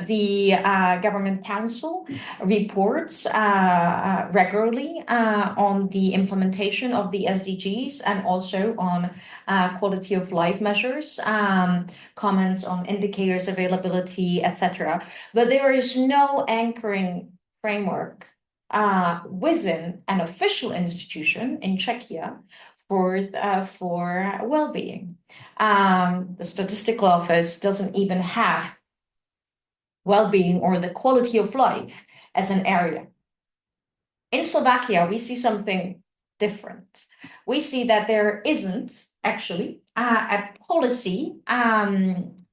The Government Council reports regularly on the implementation of the SDGs and also on quality of life measures, comments on indicators availability, etc. But there is no anchoring framework within an official institution in Czechia for well-being. The statistical office doesn't even have well-being or the quality of life as an area. In Slovakia, we see something different. We see that there isn't actually a policy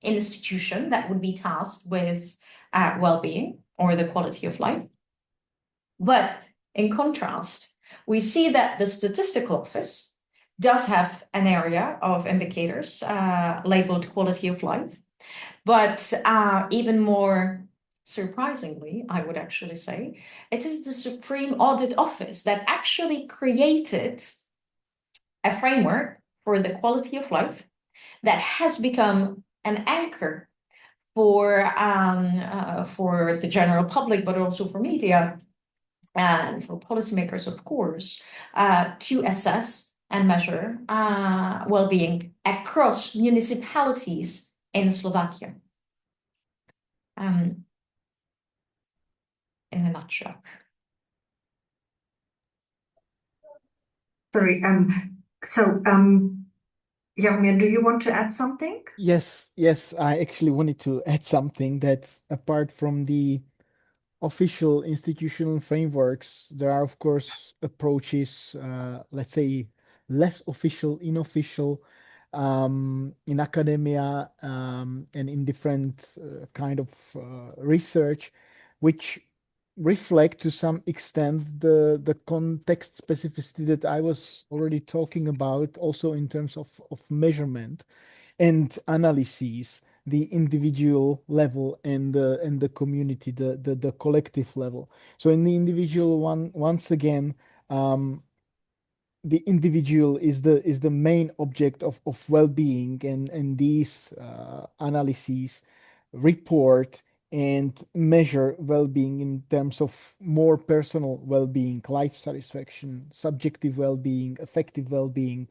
institution that would be tasked with well-being or the quality of life. But in contrast, we see that the statistical office does have an area of indicators labeled quality of life. But even more surprisingly, I would actually say, it is the Supreme Audit Office that actually created a framework for the quality of life that has become an anchor for the general public, but also for media and for policymakers, of course, to assess and measure well-being across municipalities in Slovakia, in a nutshell. Sorry, Jaromir, do you want to add something? Yes, I actually wanted to add something that apart from the official institutional frameworks, there are, of course, approaches, let's say, less official, unofficial, in academia and in different kind of research, which reflect to some extent the context specificity that I was already talking about, also in terms of measurement and analyses, the individual level and the community, the collective level. So in the individual one, once again, the individual is the main object of well-being, and these analyses report and measure well-being in terms of more personal well-being, life satisfaction, subjective well-being, affective well-being,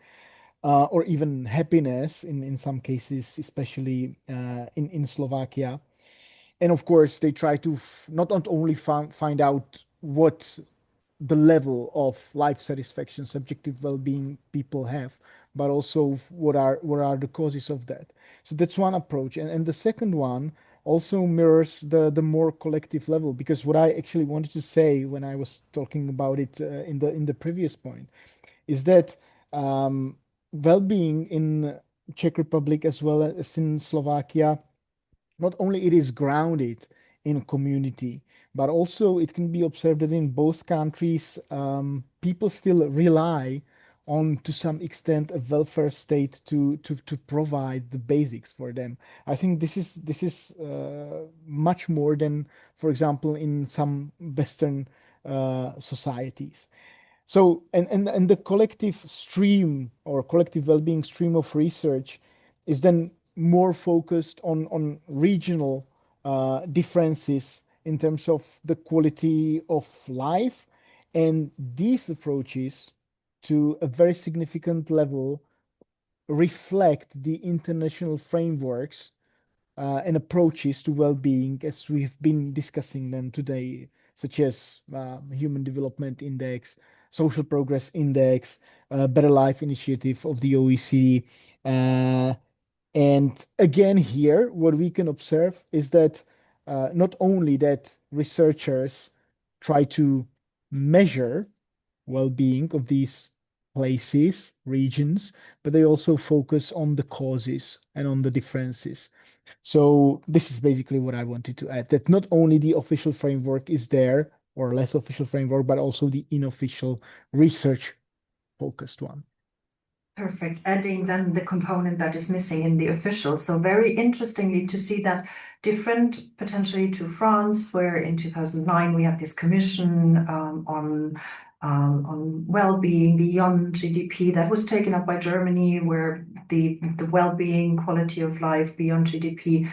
or even happiness in some cases, especially in Slovakia. And of course, they try to not only find out what the level of life satisfaction, subjective well-being people have, but also what are the causes of that. So that's one approach. And the second one also mirrors the more collective level, because what I actually wanted to say when I was talking about it in the previous point is that well-being in Czech Republic as well as in Slovakia, not only it is grounded in community, but also it can be observed that in both countries, people still rely on, to some extent, a welfare state to provide the basics for them. I think this is much more than, for example, in some Western societies. So, and the collective stream or collective well-being stream of research is then more focused on regional differences in terms of the quality of life. And these approaches, to a very significant level, reflect the international frameworks and approaches to well-being as we've been discussing them today, such as Human Development Index, Social Progress Index, Better Life Initiative of the OECD. And again, here, what we can observe is that not only that researchers try to measure well-being of these places, regions, but they also focus on the causes and on the differences. So this is basically what I wanted to add, that not only the official framework is there, or less official framework, but also the unofficial research focused one. Perfect. Adding then the component that is missing in the official. So very interestingly to see that different potentially to France, where in 2009 we had this commission on well-being beyond GDP that was taken up by Germany, where the well-being, quality of life beyond GDP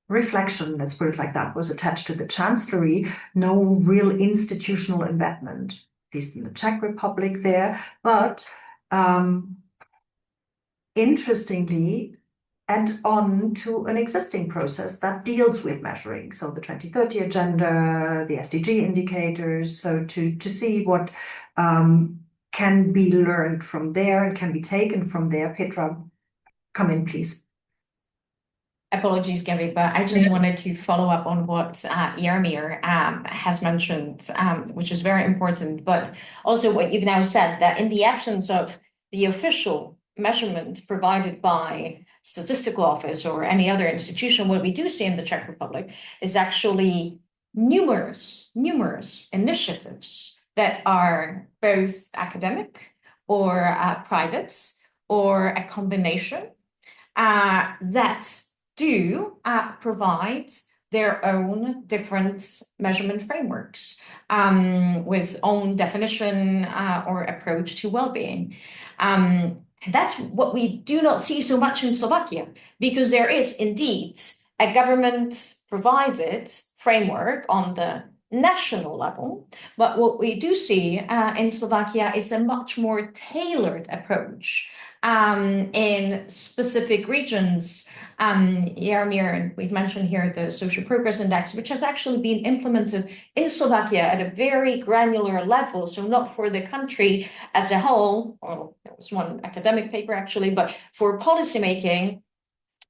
reflection, let's put it like that, was attached to the chancellery. No real institutional embedment, at least in the Czech Republic there, but interestingly, add on to an existing process that deals with measuring. So the 2030 agenda, the SDG indicators, so to see what can be learned from there and can be taken from there. Petra, come in, please. Apologies, Gabby, but I just wanted to follow up on what Jaromír has mentioned, which is very important, but also what you've now said, that in the absence of the official measurement provided by statistical office or any other institution, what we do see in the Czech Republic is actually numerous initiatives that are both academic or private or a combination that do provide their own different measurement frameworks with own definition or approach to well-being. That's what we do not see so much in Slovakia, because there is indeed a government-provided framework on the national level. But what we do see in Slovakia is a much more tailored approach in specific regions. Jaromír, we've mentioned here the Social Progress Index, which has actually been implemented in Slovakia at a very granular level. So not for the country as a whole, well, there was one academic paper actually, but for policymaking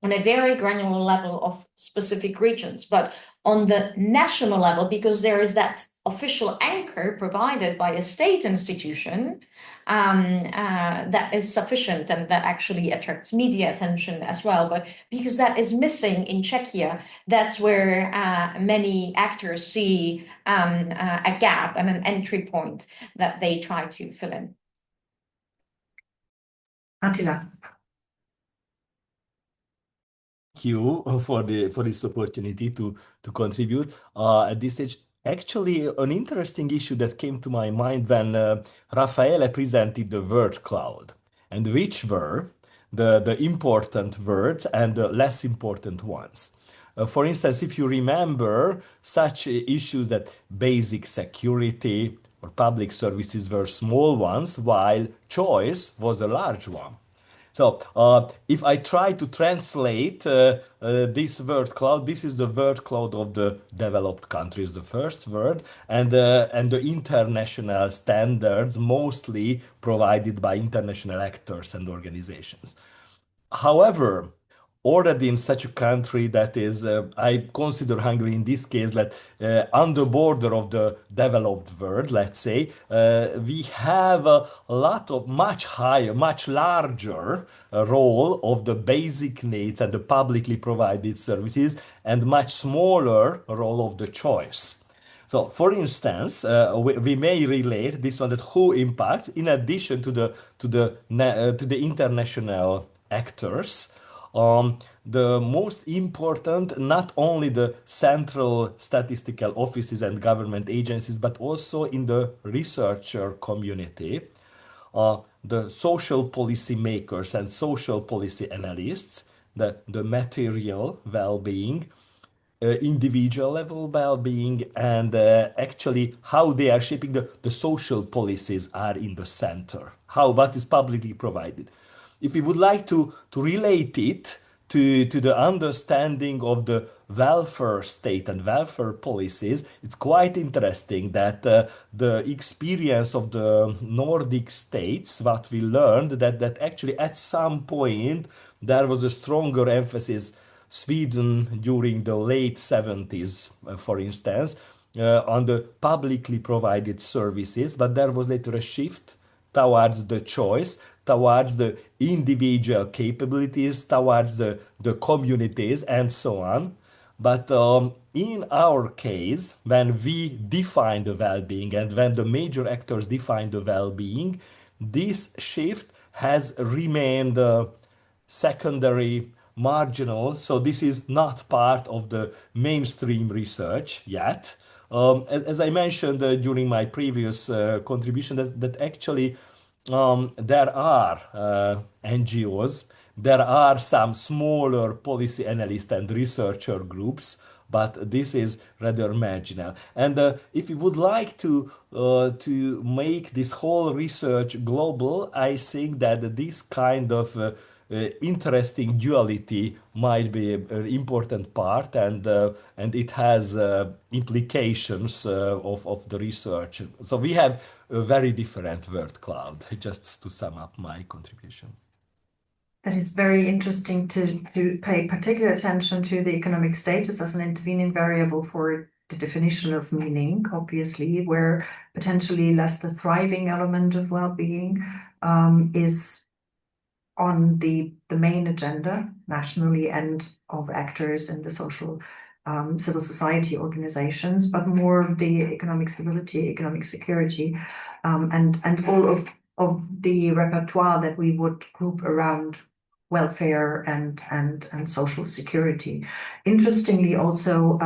on a very granular level of specific regions, but on the national level, because there is that official anchor provided by a state institution that is sufficient and that actually attracts media attention as well. But because that is missing in Czechia, that's where many actors see a gap and an entry point that they try to fill in. Attila. You for this opportunity to contribute at this stage. Actually, an interesting issue that came to my mind when Raffaele presented the word cloud, and which were the important words and the less important ones. For instance, if you remember, such issues that basic security or public services were small ones, while choice was a large one. So if I try to translate this word cloud, this is the word cloud of the developed countries, the first word, and the international standards mostly provided by international actors and organizations. However, already in such a country that is, I consider Hungary in this case, that on the border of the developed world, let's say, we have a lot of much higher, much larger role of the basic needs and the publicly provided services, and much smaller role of the choice. So, for instance, we may relate this one that who impacts in addition to the international actors. The most important, not only the central statistical offices and government agencies, but also in the researcher community, the social policy makers and social policy analysts, the material well-being, individual level well-being, and actually how they are shaping the social policies are in the center, what is publicly provided. If we would like to relate it to the understanding of the welfare state and welfare policies, it's quite interesting that the experience of the Nordic states, what we learned, that actually at some point there was a stronger emphasis. Sweden during the late 70s, for instance, on the publicly provided services, but there was later a shift towards the choice, towards the individual capabilities, towards the communities, and so on. But in our case, when we define the well-being and when the major actors define the well-being, this shift has remained secondary, marginal. So this is not part of the mainstream research yet. As I mentioned during my previous contribution, that actually there are NGOs, there are some smaller policy analyst and researcher groups, but this is rather marginal. And if you would like to make this whole research global, I think that this kind of interesting duality might be an important part, and it has implications of the research. So we have a very different word cloud, just to sum up my contribution. That is very interesting to pay particular attention to the economic status as an intervening variable for the definition of meaning, obviously, where potentially less the thriving element of well-being is on the main agenda nationally and of actors in the social civil society organizations, but more the economic stability, economic security, and all of the repertoire that we would group around welfare and social security. Interestingly, also,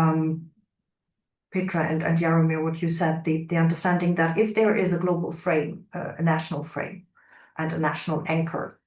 Petra and Jaromir, what you said, the understanding that if there is a global frame, a national frame, and a national anchor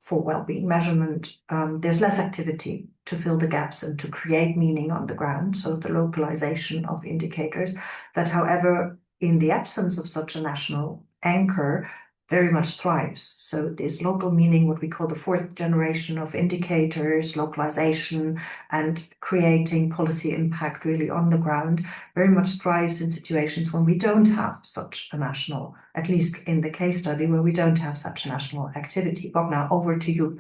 for well-being measurement, there's less activity to fill the gaps and to create meaning on the ground. So the localization of indicators that, however, in the absence of such a national anchor, very much thrives. So this local meaning, what we call the fourth generation of indicators, localization, and creating policy impact really on the ground, very much thrives in situations when we don't have such a national, at least in the case study, where we don't have such a national activity. Bogna, over to you.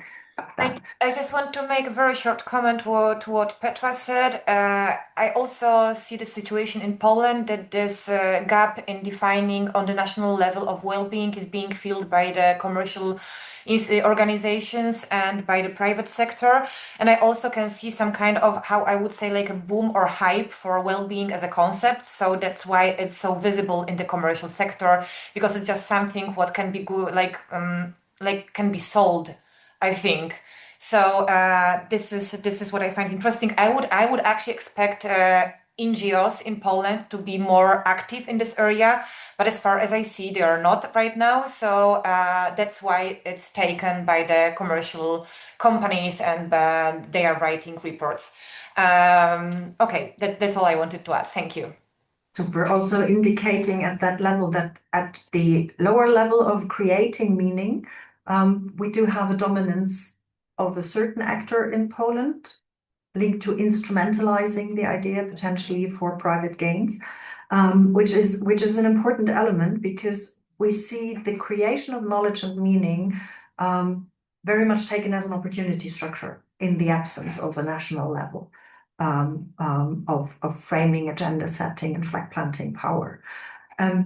I just want to make a very short comment to what Petra said. I also see the situation in Poland that this gap in defining on the national level of well-being is being filled by the commercial organizations and by the private sector. And I also can see some kind of, how I would say, like a boom or hype for well-being as a concept. So that's why it's so visible in the commercial sector, because it's just something what can be good, like can be sold, I think. So this is what I find interesting. I would actually expect NGOs in Poland to be more active in this area, but as far as I see, they are not right now. So that's why it's taken by the commercial companies, and they are writing reports. Okay, that's all I wanted to add. Thank you. So we're also indicating at that level that at the lower level of creating meaning, we do have a dominance of a certain actor in Poland linked to instrumentalizing the idea potentially for private gains, which is an important element, because we see the creation of knowledge and meaning very much taken as an opportunity structure in the absence of a national level of framing, agenda setting, and flag planting power.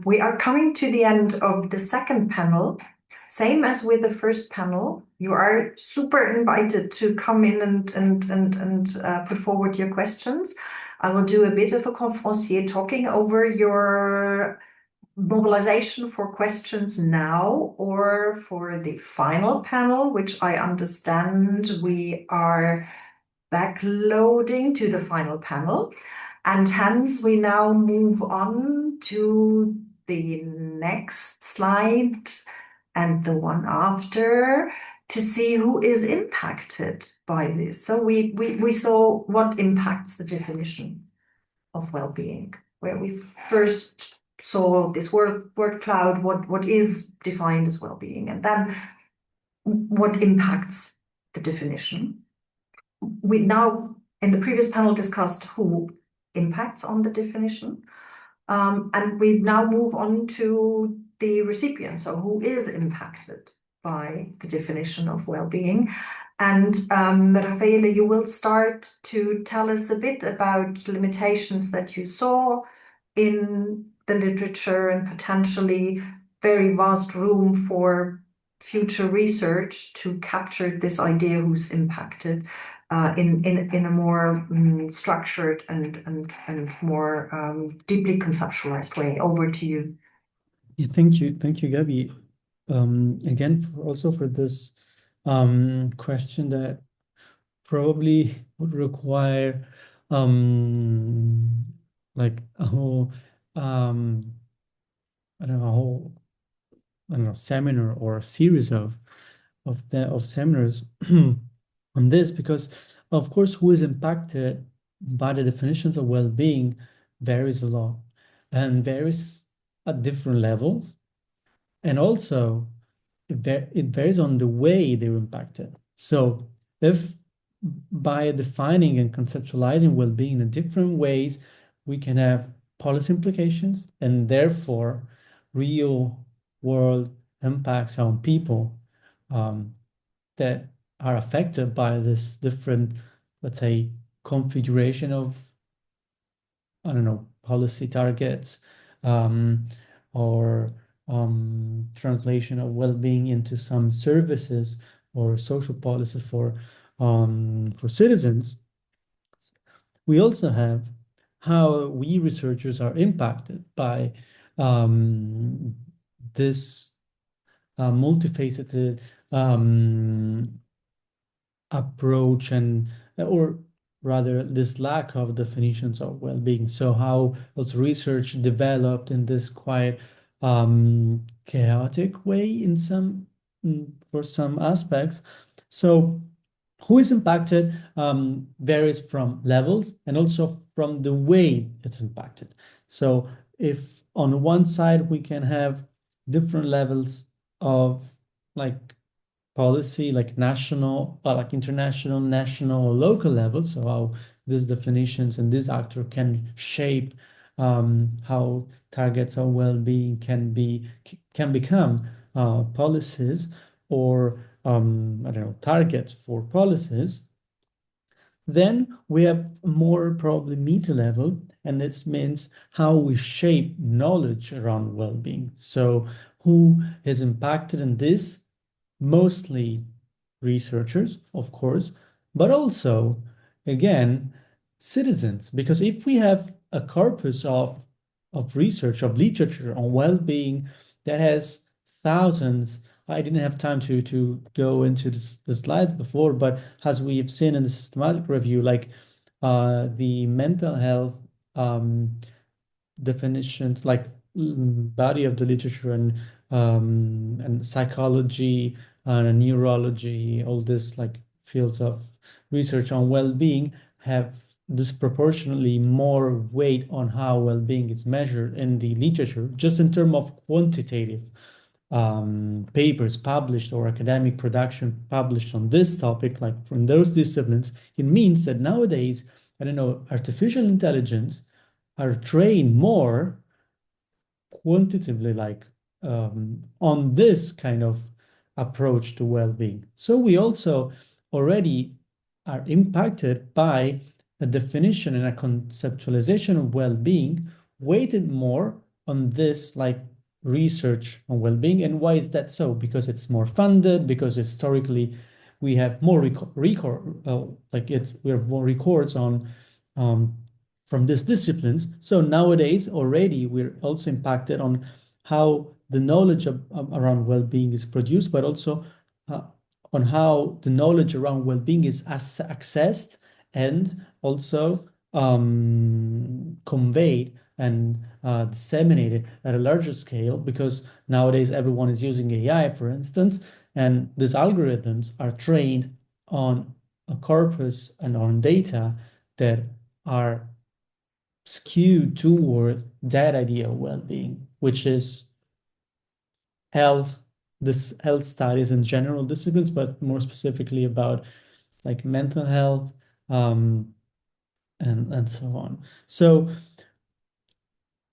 We are coming to the end of the second panel. Same as with the first panel, you are super invited to come in and put forward your questions. I will do a bit of a conferencier talking over your mobilization for questions now or for the final panel, which I understand we are backloading to the final panel. And hence we now move on to the next slide and the one after to see who is impacted by this. So we saw what impacts the definition of well-being, where we first saw this word cloud, what is defined as well-being, and then what impacts the definition. We now, in the previous panel, discussed who impacts on the definition. And we now move on to the recipient, so who is impacted by the definition of well-being. And Raffaele, you will start to tell us a bit about limitations that you saw in the literature and potentially very vast room for future research to capture this idea who's impacted in a more structured and more deeply conceptualized way. Over to you. Yeah, thank you, Gabi. Again, also for this question that probably would require like a whole seminar or a series of seminars on this, because of course who is impacted by the definitions of well-being varies a lot and varies at different levels, and also it varies on the way they're impacted. So if by defining and conceptualizing well-being in different ways, we can have policy implications and therefore real world impacts on people that are affected by this different, let's say, configuration of, I don't know, policy targets or translation of well-being into some services or social policies for citizens. We also have how we researchers are impacted by this multifaceted approach or rather this lack of definitions of well-being. So how also research developed in this quite chaotic way in for some aspects. So who is impacted varies from levels and also from the way it's impacted. So if on one side we can have different levels of like policy, like national, like international, national, or local level. So how these definitions and this actor can shape how targets of well-being can become policies or I don't know, targets for policies. Then we have more probably meta level, and this means how we shape knowledge around well-being. So who is impacted in this? Mostly researchers, of course, but also, again, citizens. Because if we have a corpus of research, of literature on well-being that has thousands, I didn't have time to go into the slides before, but as we have seen in the systematic review, like the mental health definitions, like body of the literature and psychology and neurology, all this like fields of research on well-being have disproportionately more weight on how well-being is measured in the literature, just in terms of quantitative papers published or academic production published on this topic, like from those disciplines. It means that nowadays, I don't know, artificial intelligence are trained more quantitatively, like on this kind of approach to well-being. So we also already are impacted by a definition and a conceptualization of well-being weighted more on this like research on well-being. And why is that so? Because it's more funded, because historically we have more we have more records on from these disciplines. So nowadays already we're also impacted on how the knowledge around well-being is produced, but also on how the knowledge around well-being is accessed and also conveyed and disseminated at a larger scale, because nowadays everyone is using AI, for instance, and these algorithms are trained on a corpus and on data that are skewed toward that idea of well-being, which is health, this health studies and general disciplines, but more specifically about like mental health, and so on. So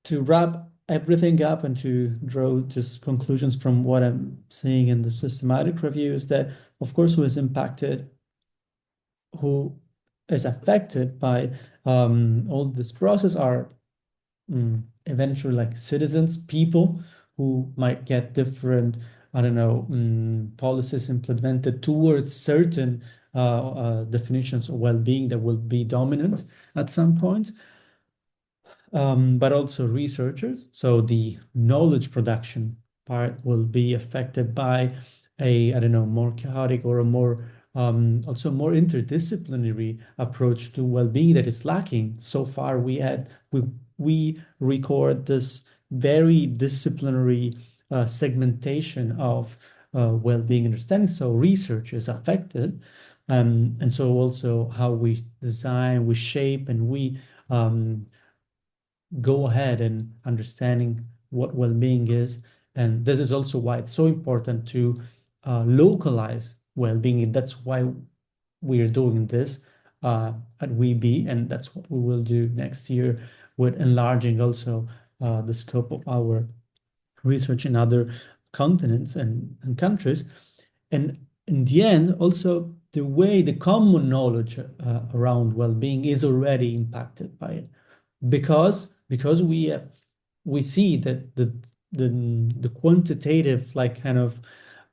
to wrap everything up and to draw just conclusions from what I'm seeing in the systematic review is that, of course, who is impacted, who is affected by all this process are eventually like citizens, people who might get different, I don't know, policies implemented towards certain definitions of well-being that will be dominant at some point. But also researchers. So the knowledge production part will be affected by a, I don't know, more chaotic or a more also more interdisciplinary approach to well-being that is lacking. So far, we record this very disciplinary segmentation of well-being understanding. So research is affected, and so also how we design, we shape, and we go ahead and understanding what well-being is. And this is also why it's so important to localize well-being. That's why we're doing this at WeBe, and that's what we will do next year with enlarging also the scope of our research in other continents and countries. And in the end, also the way the common knowledge around well-being is already impacted by it, because we see that the quantitative like kind of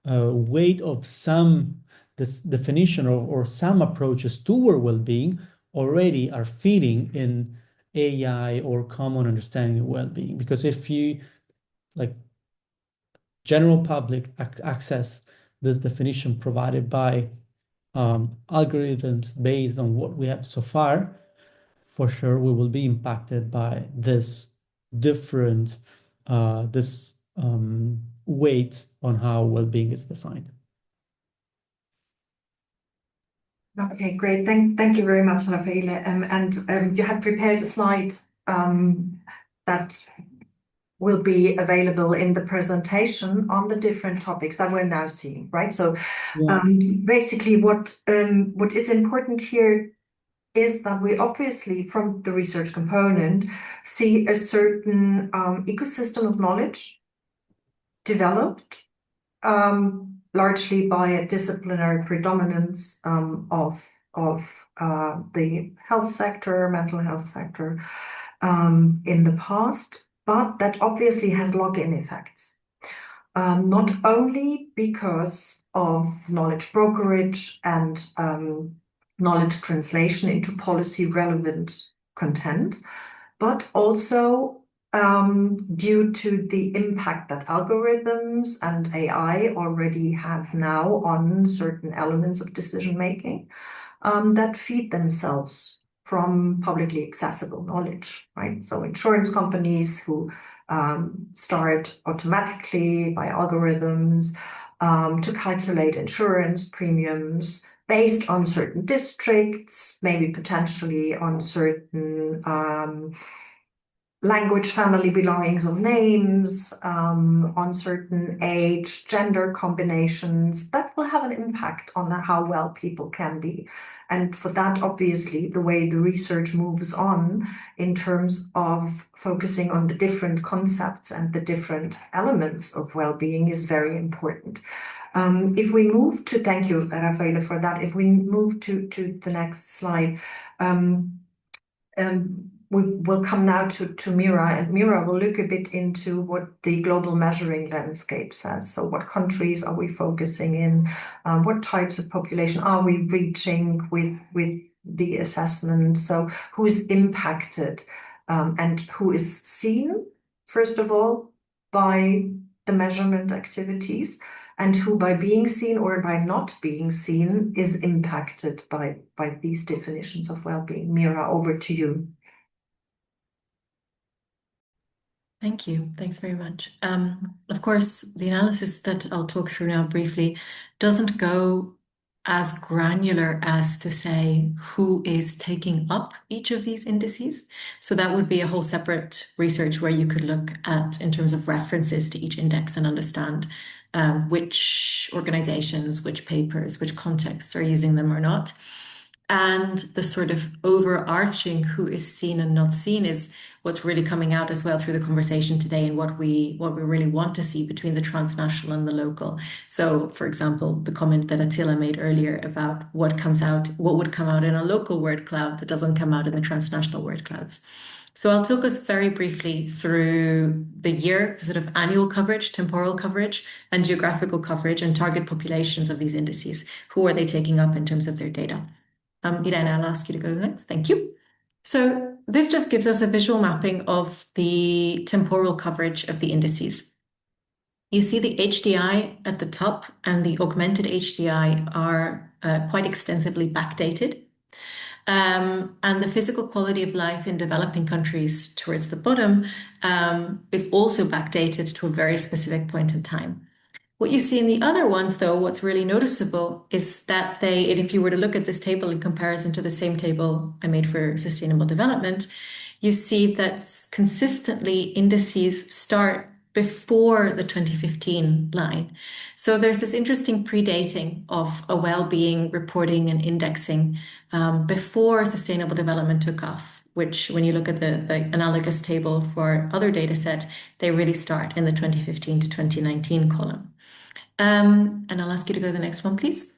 weight of some this definition or some approaches toward well-being already are feeding in AI or common understanding of well-being. Because if you like general public access this definition provided by algorithms based on what we have so far, for sure we will be impacted by this different weight on how well-being is defined. Okay, great. Thank you very much, Raffaele. And you had prepared a slide that will be available in the presentation on the different topics that we're now seeing, right? So basically what is important here is that we obviously, from the research component, see a certain ecosystem of knowledge developed largely by a disciplinary predominance of the health sector, mental health sector in the past, but that obviously has login effects. Not only because of knowledge brokerage and knowledge translation into policy relevant content, but also due to the impact that algorithms and AI already have now on certain elements of decision making that feed themselves from publicly accessible knowledge, right? So insurance companies who start automatically by algorithms to calculate insurance premiums based on certain districts, maybe potentially on certain language family belongings of names, on certain age, gender combinations, that will have an impact on how well people can be. And for that, obviously, the way the research moves on in terms of focusing on the different concepts and the different elements of well-being is very important. If we move to, thank you, Raffaele, for that. If we move to the next slide, we will come now to Mira, and Mira will look a bit into what the global measuring landscape says. So what countries are we focusing in? What types of population are we reaching with the assessment. So who is impacted and who is seen, first of all, by the measurement activities, and who by being seen or by not being seen is impacted by these definitions of well-being. Mira, over to you. Thank you. Thanks very much. Of course, the analysis that I'll talk through now briefly doesn't go as granular as to say who is taking up each of these indices. So that would be a whole separate research where you could look at, in terms of references to each index, and understand which organizations, which papers, which contexts are using them or not. And the sort of overarching who is seen and not seen is what's really coming out as well through the conversation today, and what we really want to see between the transnational and the local. So, for example, the comment that Attila made earlier about what would come out in a local word cloud that doesn't come out in the transnational word clouds. So I'll talk us very briefly through the year, the sort of annual coverage, temporal coverage, and geographical coverage, and target populations of these indices. Who are they taking up in terms of their data? Irene, I'll ask you to go next. Thank you. So this just gives us a visual mapping of the temporal coverage of the indices. You see the HDI at the top and the augmented HDI are quite extensively backdated. And the physical quality of life in developing countries towards the bottom is also backdated to a very specific point in time. What you see in the other ones, though, what's really noticeable is that and if you were to look at this table in comparison to the same table I made for sustainable development, you see that consistently indices start before the 2015 line. So there's this interesting predating of a well-being reporting and indexing before sustainable development took off, which when you look at the analogous table for other data set, they really start in the 2015 to 2019 column. And I'll ask you to go to the next one, please.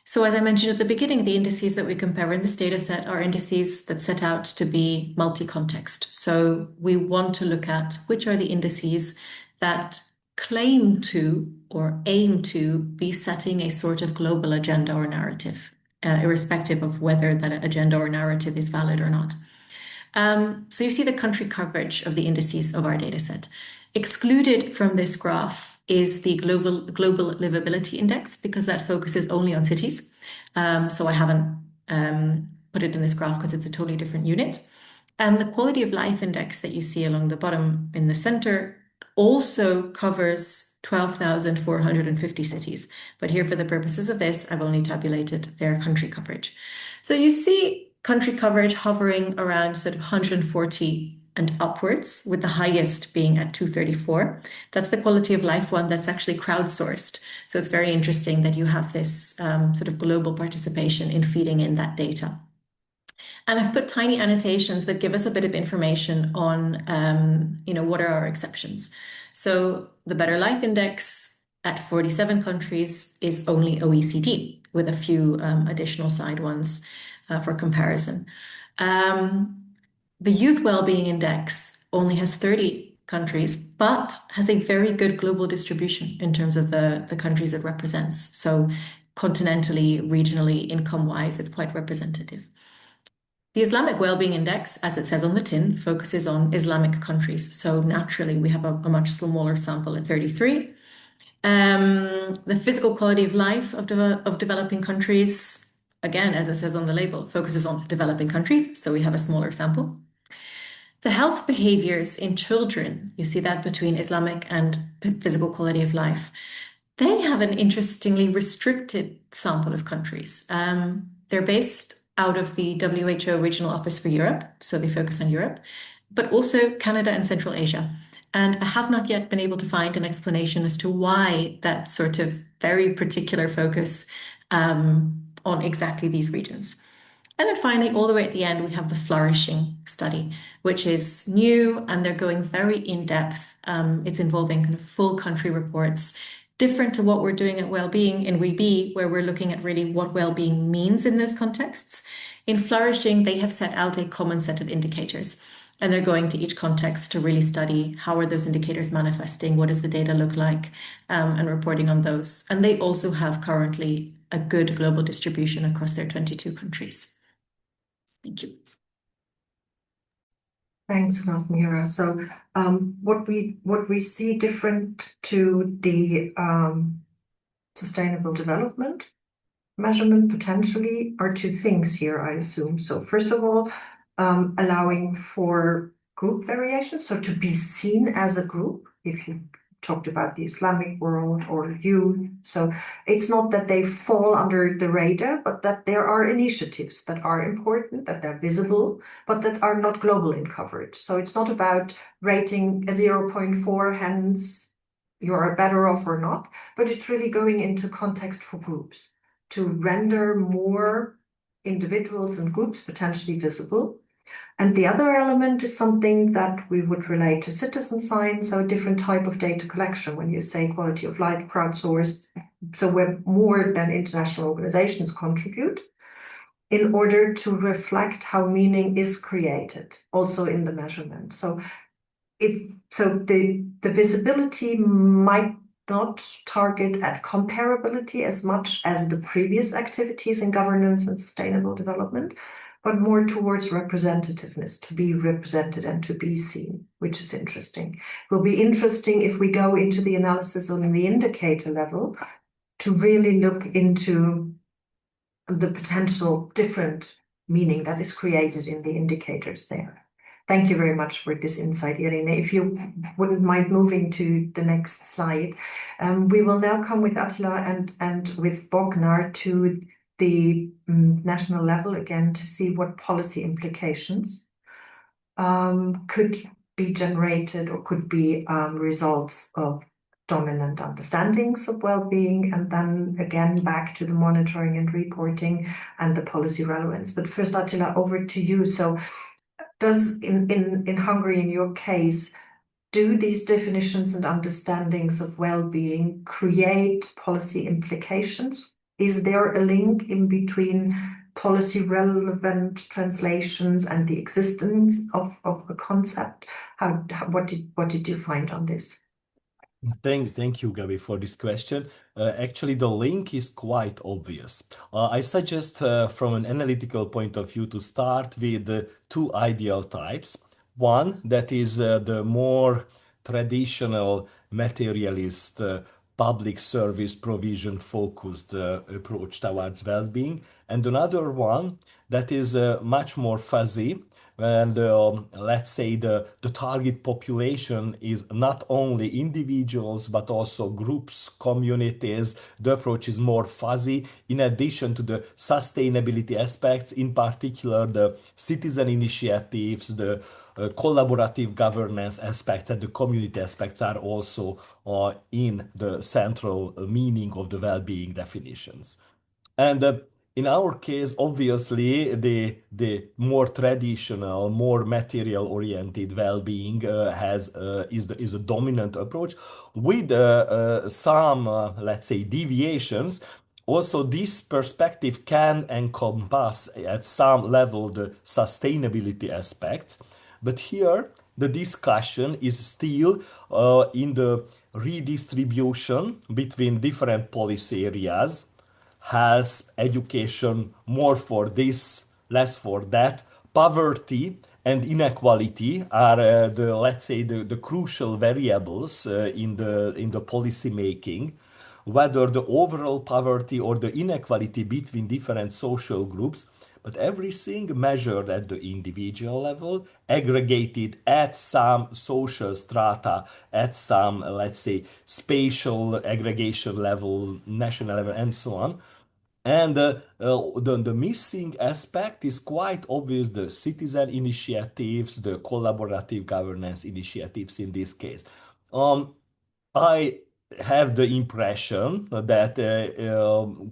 So as I mentioned at the beginning, the indices that we compare in this data set are indices that set out to be multi-context. So we want to look at which are the indices that claim to or aim to be setting a sort of global agenda or narrative, irrespective of whether that agenda or narrative is valid or not. So you see the country coverage of the indices of our data set. Excluded from this graph is the global livability index, because that focuses only on cities. So I haven't put it in this graph because it's a totally different unit. And the quality of life index that you see along the bottom in the center also covers 12,450 cities. But here, for the purposes of this, I've only tabulated their country coverage. So you see country coverage hovering around sort of 140 and upwards, with the highest being at 234. That's the quality of life one that's actually crowdsourced. So it's very interesting that you have this sort of global participation in feeding in that data. And I've put tiny annotations that give us a bit of information on, what are our exceptions. So the Better Life Index at 47 countries is only OECD, with a few additional side ones for comparison. The Youth Wellbeing Index only has 30 countries, but has a very good global distribution in terms of the countries it represents. So continentally, regionally, income-wise, it's quite representative. The Islamic Wellbeing Index, as it says on the tin, focuses on Islamic countries. So naturally, we have a much smaller sample at 33. The physical quality of life of developing countries, again, as it says on the label, focuses on developing countries. So we have a smaller sample. The health behaviors in children, you see that between Islamic and physical quality of life, they have an interestingly restricted sample of countries. They're based out of the WHO Regional Office for Europe, so they focus on Europe, but also Canada and Central Asia. And I have not yet been able to find an explanation as to why that sort of very particular focus on exactly these regions. And then finally, all the way at the end, we have the flourishing study, which is new, and they're going very in-depth. It's involving kind of full country reports, different to what we're doing at Wellbeing in WeBe, where we're looking at really what well-being means in those contexts. In flourishing, they have set out a common set of indicators, and they're going to each context to really study how are those indicators manifesting, what does the data look like, and reporting on those. And they also have currently a good global distribution across their 22 countries. Thank you. Thanks a lot, Mira. So what we see different to the sustainable development measurement potentially are two things here, I assume. So first of all, allowing for group variation, so to be seen as a group, if you talked about the Islamic world or youth. So it's not that they fall under the radar, but that there are initiatives that are important, that they're visible, but that are not global in coverage. So it's not about rating a 0.4, hence you're better off or not, but it's really going into context for groups to render more individuals and groups potentially visible. And the other element is something that we would relate to citizen science, so a different type of data collection when you say quality of life crowdsourced, so where more than international organizations contribute in order to reflect how meaning is created, also in the measurement. So the visibility might not target at comparability as much as the previous activities in governance and sustainable development, but more towards representativeness, to be represented and to be seen, which is interesting. It will be interesting if we go into the analysis on the indicator level to really look into the potential different meaning that is created in the indicators there. Thank you very much for this insight, Irene. If you wouldn't mind moving to the next slide. We will now come with Attila and with Bognar to the national level again to see what policy implications could be generated or could be results of dominant understandings of well-being, and then again back to the monitoring and reporting and the policy relevance. But first, Attila, over to you. So does in Hungary, in your case, do these definitions and understandings of well-being create policy implications? Is there a link in between policy relevant translations and the existence of a concept? What did you find on this? Thank you, Gabi, for this question. Actually, the link is quite obvious. I suggest, from an analytical point of view, to start with the two ideal types. One that is the more traditional materialist, public service provision focused approach towards well-being, and another one that is much more fuzzy. And let's say the target population is not only individuals, but also groups, communities. The approach is more fuzzy, in addition to the sustainability aspects, in particular the citizen initiatives, the collaborative governance aspects, and the community aspects are also in the central meaning of the well-being definitions. And in our case, obviously, the more traditional, more material-oriented well-being is a dominant approach with some, let's say, deviations. Also, this perspective can encompass at some level the sustainability aspects, but here the discussion is still in the redistribution between different policy areas: health, education, more for this, less for that. Poverty and inequality are let's say the crucial variables in the policy making. Whether the overall poverty or the inequality between different social groups, but everything measured at the individual level, aggregated at some social strata, at some, let's say, spatial aggregation level, national level, and so on. And the missing aspect is quite obvious: the citizen initiatives, the collaborative governance initiatives in this case. I have the impression that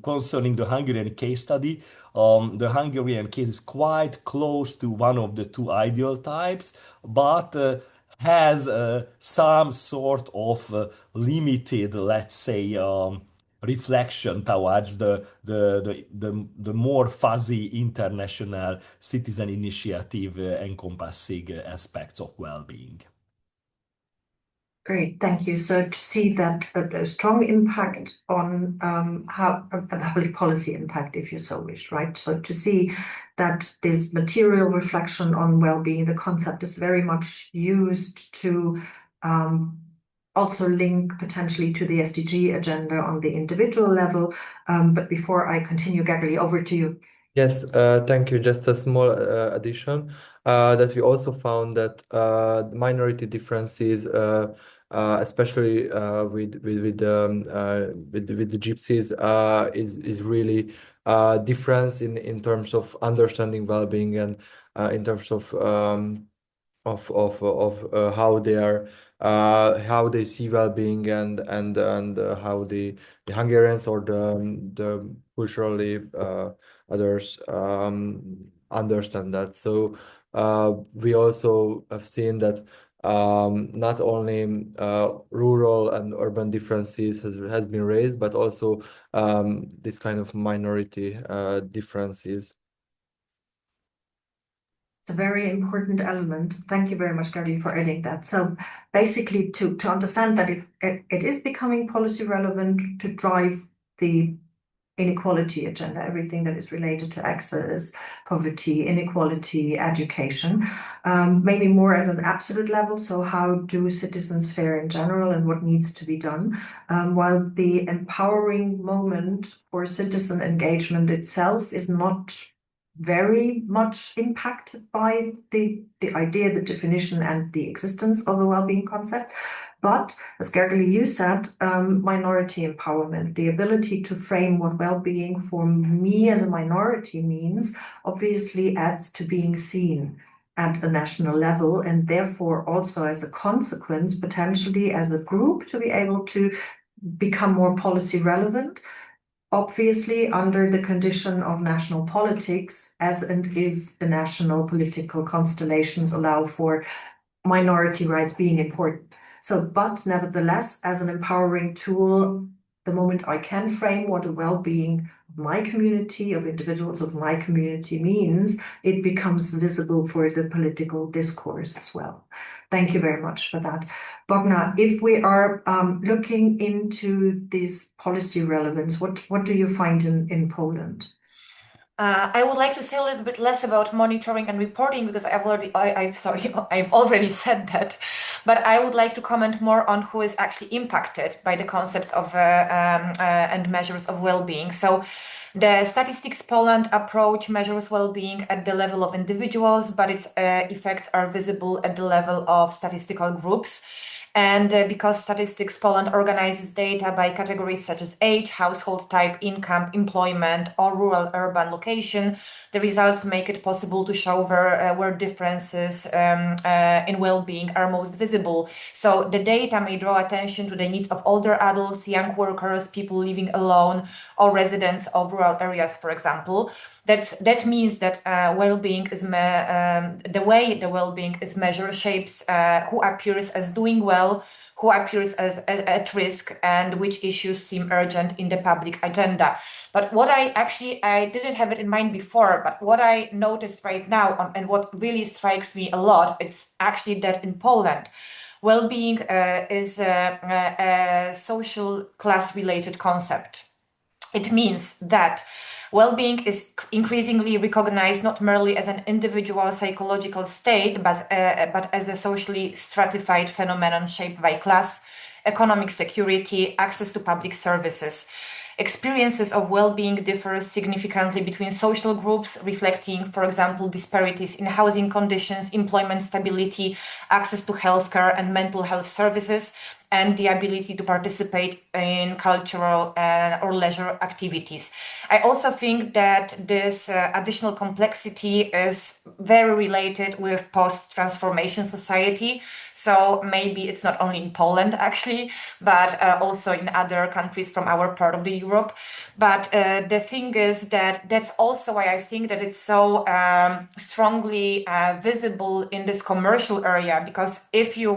concerning the Hungarian case study, the Hungarian case is quite close to one of the two ideal types, but has some sort of limited, let's say, reflection towards the more fuzzy international citizen initiative encompassing aspects of well-being. Great, thank you. So to see that a strong impact on how a public policy impact, if you so wish, right? So to see that this material reflection on well-being, the concept is very much used to also link potentially to the SDG agenda on the individual level. But before I continue, Gagri, over to you. Yes, thank you. Just a small addition that we also found that minority differences, especially with the gypsies, is really difference in terms of understanding well-being and in terms of how they see well-being and how the Hungarians or the culturally others understand that. So we also have seen that not only rural and urban differences has been raised, but also this kind of minority differences. It's a very important element. Thank you very much, Gary, for adding that. So basically, to understand that it is becoming policy relevant to drive the inequality agenda, everything that is related to access, poverty, inequality, education, maybe more at an absolute level. So how do citizens fare in general and what needs to be done? While the empowering moment for citizen engagement itself is not very much impacted by the idea, the definition, and the existence of a well-being concept. But as Gergely, you said, minority empowerment, the ability to frame what well-being for me as a minority means, obviously adds to being seen at a national level, and therefore also as a consequence, potentially as a group, to be able to become more policy relevant, obviously under the condition of national politics, as and if the national political constellations allow for minority rights being important. So, but nevertheless, as an empowering tool, the moment I can frame what a well-being of my community, of individuals of my community means, it becomes visible for the political discourse as well. Thank you very much for that. Bogna, if we are looking into this policy relevance, what do you find in Poland? I would like to say a little bit less about monitoring and reporting because I've already said that, but I would like to comment more on who is actually impacted by the concepts of and measures of well-being. So the Statistics Poland approach measures well-being at the level of individuals, but its effects are visible at the level of statistical groups. And because Statistics Poland organizes data by categories such as age, household type, income, employment, or rural-urban location, the results make it possible to show where differences in well-being are most visible. So the data may draw attention to the needs of older adults, young workers, people living alone, or residents of rural areas, for example. That means that well-being is the way the well-being is measured shapes who appears as doing well, who appears as at risk, and which issues seem urgent in the public agenda. But what I didn't have it in mind before, but what I noticed right now and what really strikes me a lot, it's actually that in Poland, well-being is a social class-related concept. It means that well-being is increasingly recognized not merely as an individual psychological state, but as a socially stratified phenomenon shaped by class, economic security, access to public services. Experiences of well-being differ significantly between social groups, reflecting, for example, disparities in housing conditions, employment stability, access to healthcare and mental health services, and the ability to participate in cultural or leisure activities. I also think that this additional complexity is very related with post-transformation society. So maybe it's not only in Poland, actually, but also in other countries from our part of the Europe. But the thing is that that's also why I think that it's so strongly visible in this commercial area, because if you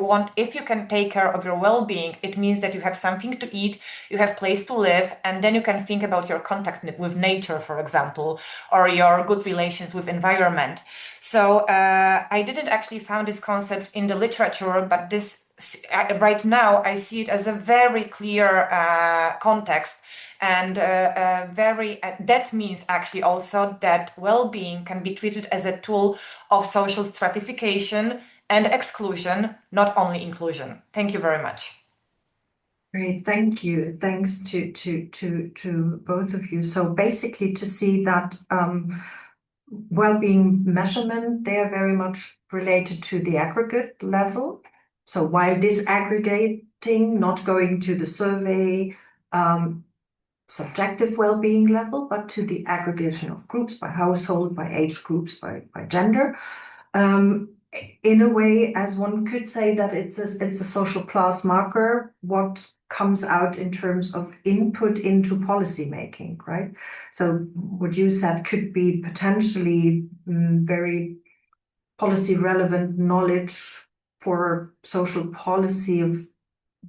can take care of your well-being, it means that you have something to eat, you have place to live, and then you can think about your contact with nature, for example, or your good relations with environment. So I didn't actually found this concept in the literature, but this right now I see it as a very clear context. And that means actually also that well-being can be treated as a tool of social stratification and exclusion, not only inclusion. Thank you very much. Great, thank you. Thanks to both of you. So basically, to see that well-being measurement, they are very much related to the aggregate level. So while disaggregating, not going to the survey subjective well-being level, but to the aggregation of groups by household, by age groups, by gender. In a way, as one could say that it's a social class marker, what comes out in terms of input into policy making, right? So what you said could be potentially very policy relevant knowledge for social policy of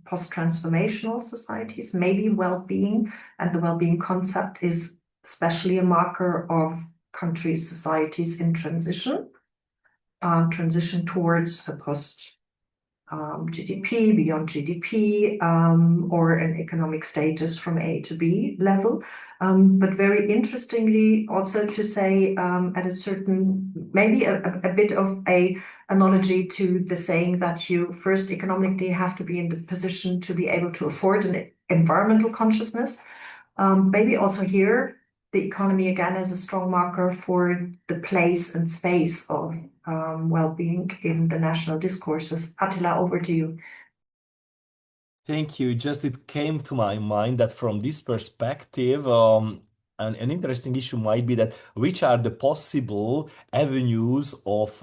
post-transformational societies, maybe well-being, and the well-being concept is especially a marker of countries, societies in transition towards a post GDP, beyond GDP, or an economic status from A to B level. But very interestingly, also to say at a certain, maybe a bit of a analogy to the saying that you first economically have to be in the position to be able to afford an environmental consciousness. Maybe also here, the economy again is a strong marker for the place and space of well-being in the national discourses. Attila, over to you. Thank you. Just it came to my mind that from this perspective, an interesting issue might be that which are the possible avenues of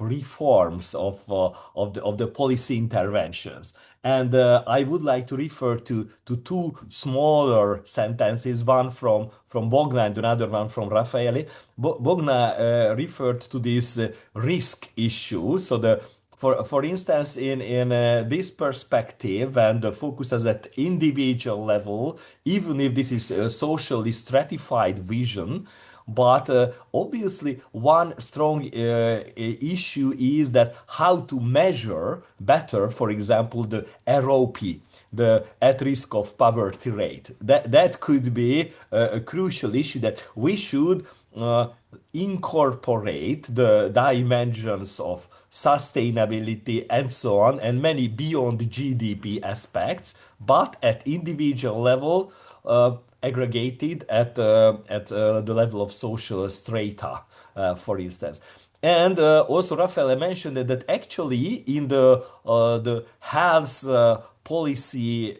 reforms of the policy interventions. And I would like to refer to two smaller sentences, one from Bogna and another one from Raffaele. Bogna referred to this risk issue. So for instance, in this perspective and the focus is at individual level, even if this is a socially stratified vision, but obviously one strong issue is that how to measure better, for example, the ROP, the at risk of poverty rate. That could be a crucial issue that we should incorporate the dimensions of sustainability and so on, and many beyond GDP aspects, but at individual level, aggregated at the level of social strata, for instance. And also Raffaele mentioned that actually in the health policy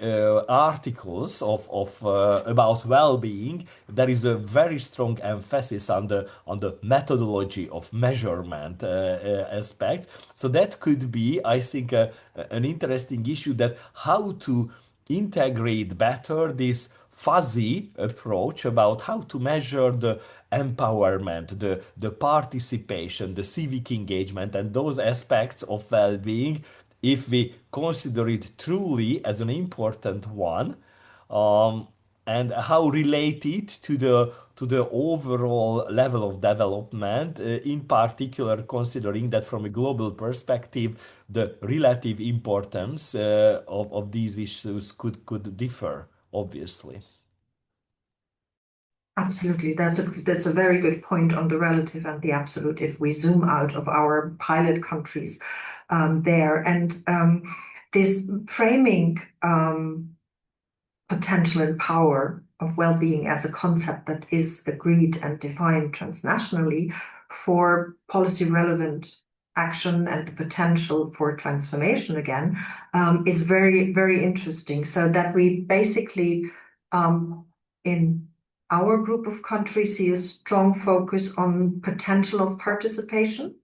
articles of about well-being, there is a very strong emphasis on the methodology of measurement aspects. So that could be, I think, an interesting issue, that how to integrate better this fuzzy approach about how to measure the empowerment, the participation, the civic engagement, and those aspects of well-being, if we consider it truly as an important one, and how related to the overall level of development, in particular considering that from a global perspective, the relative importance of these issues could differ, obviously. Absolutely, that's a very good point on the relative and the absolute. If we zoom out of our pilot countries, there and this framing potential and power of well-being as a concept that is agreed and defined transnationally for policy relevant action and the potential for transformation again is very, very interesting. So that we basically in our group of countries see a strong focus on potential of participation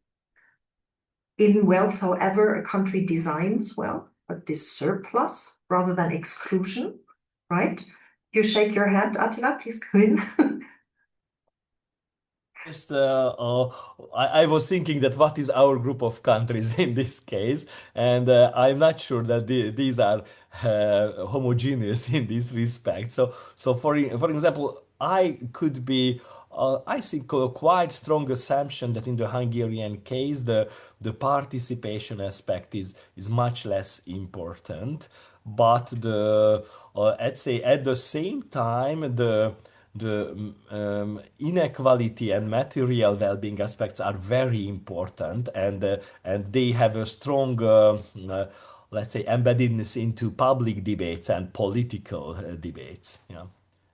in wealth, however a country designs wealth, but this surplus rather than exclusion, right? You shake your head, Attila, please go in. Just, I was thinking that what is our group of countries in this case, and I'm not sure that these are homogeneous in this respect. So for example, I could be I think a quite strong assumption that in the Hungarian case, the participation aspect is much less important, but let's say at the same time the inequality and material well-being aspects are very important, and they have a strong let's say embeddedness into public debates and political debates. Yeah.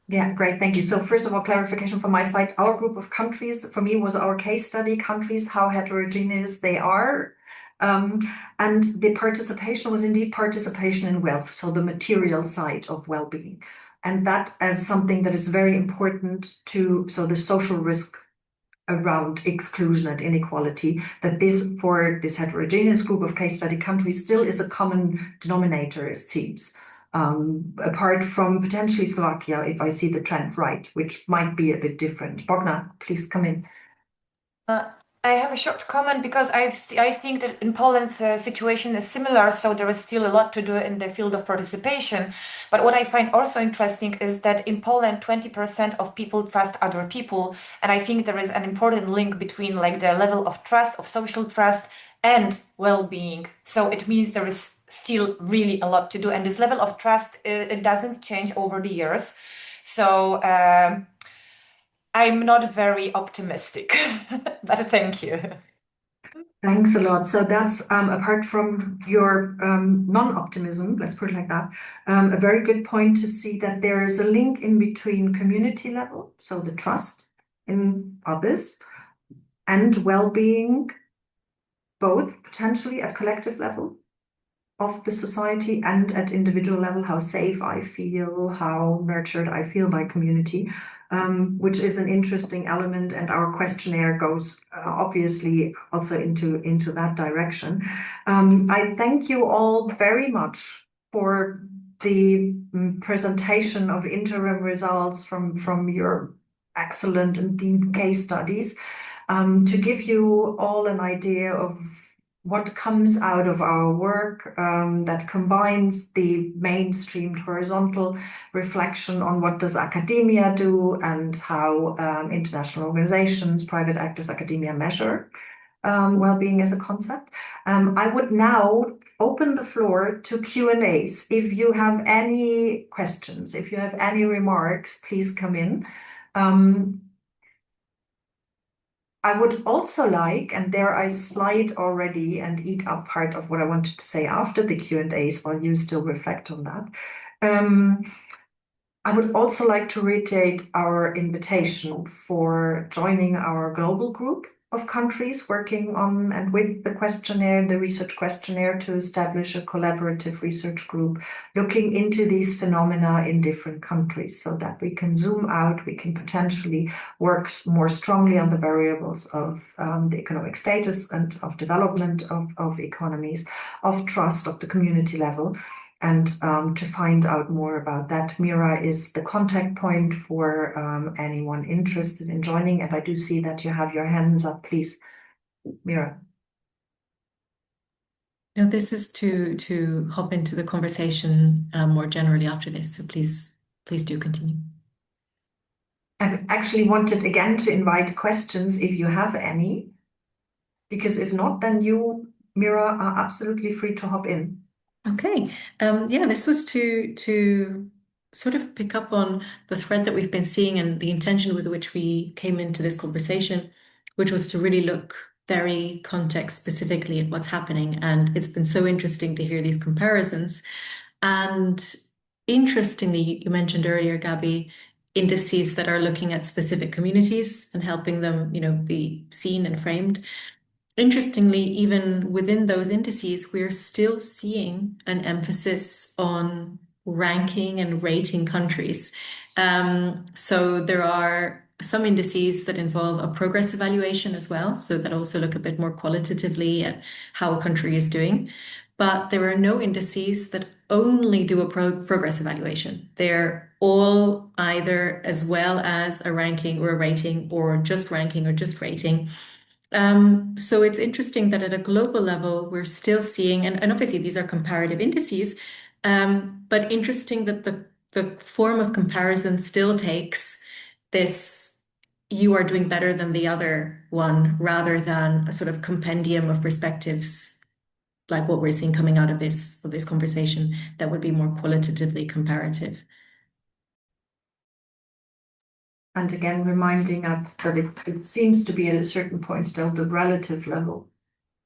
Yeah, great. Thank you. So first of all, clarification from my side, our group of countries for me was our case study countries, how heterogeneous they are. And the participation was indeed participation in wealth, so the material side of well-being. And that as something that is very important so the social risk around exclusion and inequality, that this for this heterogeneous group of case study countries still is a common denominator, it seems. Apart from potentially Slovakia, if I see the trend right, which might be a bit different. Bogna, please come in. I have a short comment because I think that in Poland's situation is similar, so there is still a lot to do in the field of participation. But what I find also interesting is that in Poland, 20% of people trust other people, and I think there is an important link between like the level of trust, of social trust, and well-being. So it means there is still really a lot to do, and this level of trust it doesn't change over the years. So. I'm not very optimistic, but thank you. Thanks a lot. So that's apart from your non-optimism, let's put it like that, a very good point to see that there is a link in between community level, so the trust in others, and well-being, both potentially at collective level of the society and at individual level, how safe I feel, how nurtured I feel by community, which is an interesting element. And our questionnaire goes obviously also into that direction. I thank you all very much for the presentation of interim results from your excellent and deep case studies, to give you all an idea of what comes out of our work that combines the mainstreamed horizontal reflection on what does academia do and how international organizations, private actors, academia measure well-being as a concept. I would now open the floor to Q&As. If you have any questions, if you have any remarks, please come in. I would also like, and there I slide already and eat up part of what I wanted to say after the Q&As while you still reflect on that. I would also like to reiterate our invitation for joining our global group of countries working on and with the questionnaire, the research questionnaire, to establish a collaborative research group looking into these phenomena in different countries so that we can zoom out, we can potentially work more strongly on the variables of the economic status and of development of economies, of trust, of the community level. And to find out more about that, Mira is the contact point for anyone interested in joining. And I do see that you have your hands up, please, Mira. No, this is to hop into the conversation more generally after this. So please do continue. I actually wanted again to invite questions if you have any, because if not, then you, Mira, are absolutely free to hop in. Okay. Yeah, this was to sort of pick up on the thread that we've been seeing and the intention with which we came into this conversation, which was to really look very context specifically at what's happening. And it's been so interesting to hear these comparisons. And interestingly, you mentioned earlier, Gabby, indices that are looking at specific communities and helping them, be seen and framed. Interestingly, even within those indices, we're still seeing an emphasis on ranking and rating countries. So there are some indices that involve a progress evaluation as well, so that also look a bit more qualitatively at how a country is doing. But there are no indices that only do a progress evaluation. They're all either as well as a ranking or a rating, or just ranking or just rating. So it's interesting that at a global level, we're still seeing, and obviously these are comparative indices, but interesting that the form of comparison still takes this you are doing better than the other one, rather than a sort of compendium of perspectives like what we're seeing coming out of this conversation that would be more qualitatively comparative. And again, reminding us that it seems to be at a certain point still the relative level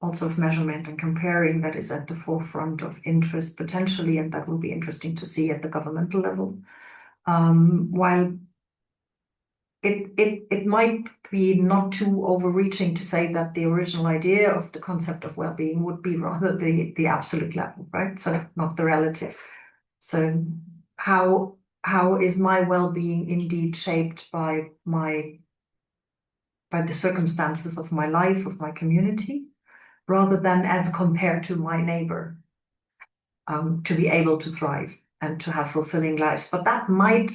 also of measurement and comparing that is at the forefront of interest potentially, and that will be interesting to see at the governmental level. While it might be not too overreaching to say that the original idea of the concept of well-being would be rather the absolute level, right? So not the relative. So how is my well-being indeed shaped by the circumstances of my life, of my community, rather than as compared to my neighbor, to be able to thrive and to have fulfilling lives. But that might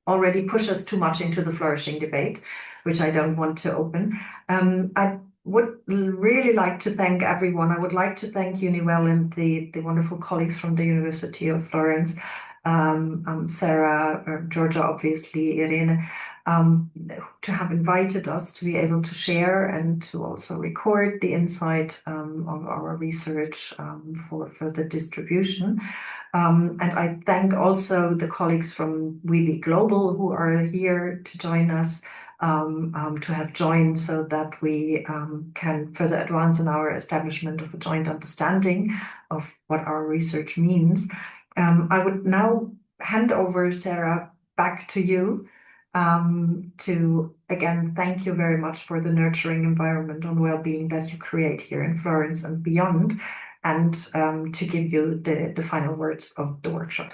already push us too much into the flourishing debate, which I don't want to open. I would really like to thank everyone. I would like to thank Uniwell and the wonderful colleagues from the University of Florence, Sarah, Georgia, obviously, Irene, to have invited us to be able to share and to also record the insight of our research for the distribution. And I thank also the colleagues from WeBe Global who are here to join us, to have joined so that we can further advance in our establishment of a joint understanding of what our research means. I would now hand over, Sarah, back to you to again thank you very much for the nurturing environment on well-being that you create here in Florence and beyond, and to give you the final words of the workshop.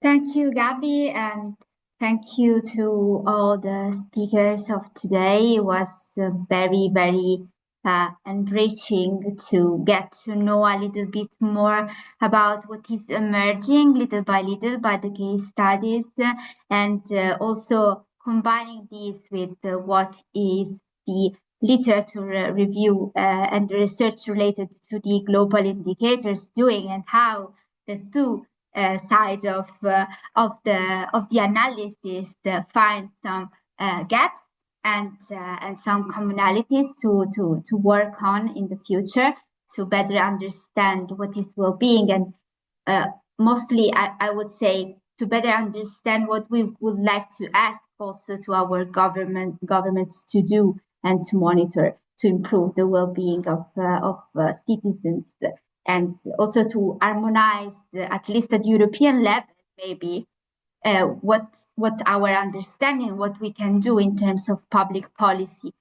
Thank you, Gabby, and thank you to all the speakers of today. It was very, very enriching to get to know a little bit more about what is emerging little by the case studies, and also combining this with what is the literature review and the research related to the global indicators doing, and how the two sides of the analysis find some gaps and some commonalities to work on in the future to better understand what is well-being, and mostly I would say to better understand what we would like to ask also to our governments to do and to monitor to improve the well-being of citizens, and also to harmonize at least at European level maybe what's our understanding, what we can do in terms of public policy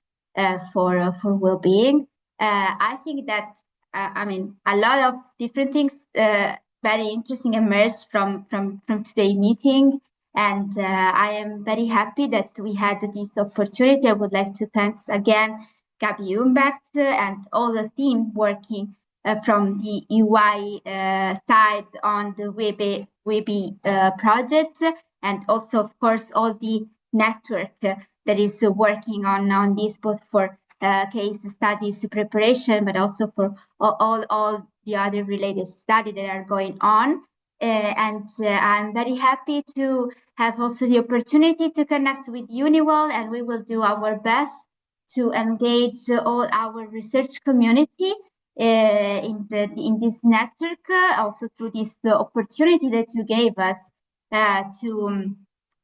for well-being. I think that I mean a lot of different things very interesting emerged from today's meeting, and I am very happy that we had this opportunity. I would like to thank again Gabi Umbecht and all the team working from the UI side on the WeBe project, and also, of course, all the network that is working on this, both for case studies preparation, but also for all the other related studies that are going on. And I'm very happy to have also the opportunity to connect with Uniwell, and we will do our best to engage all our research community in this network, also through this opportunity that you gave us to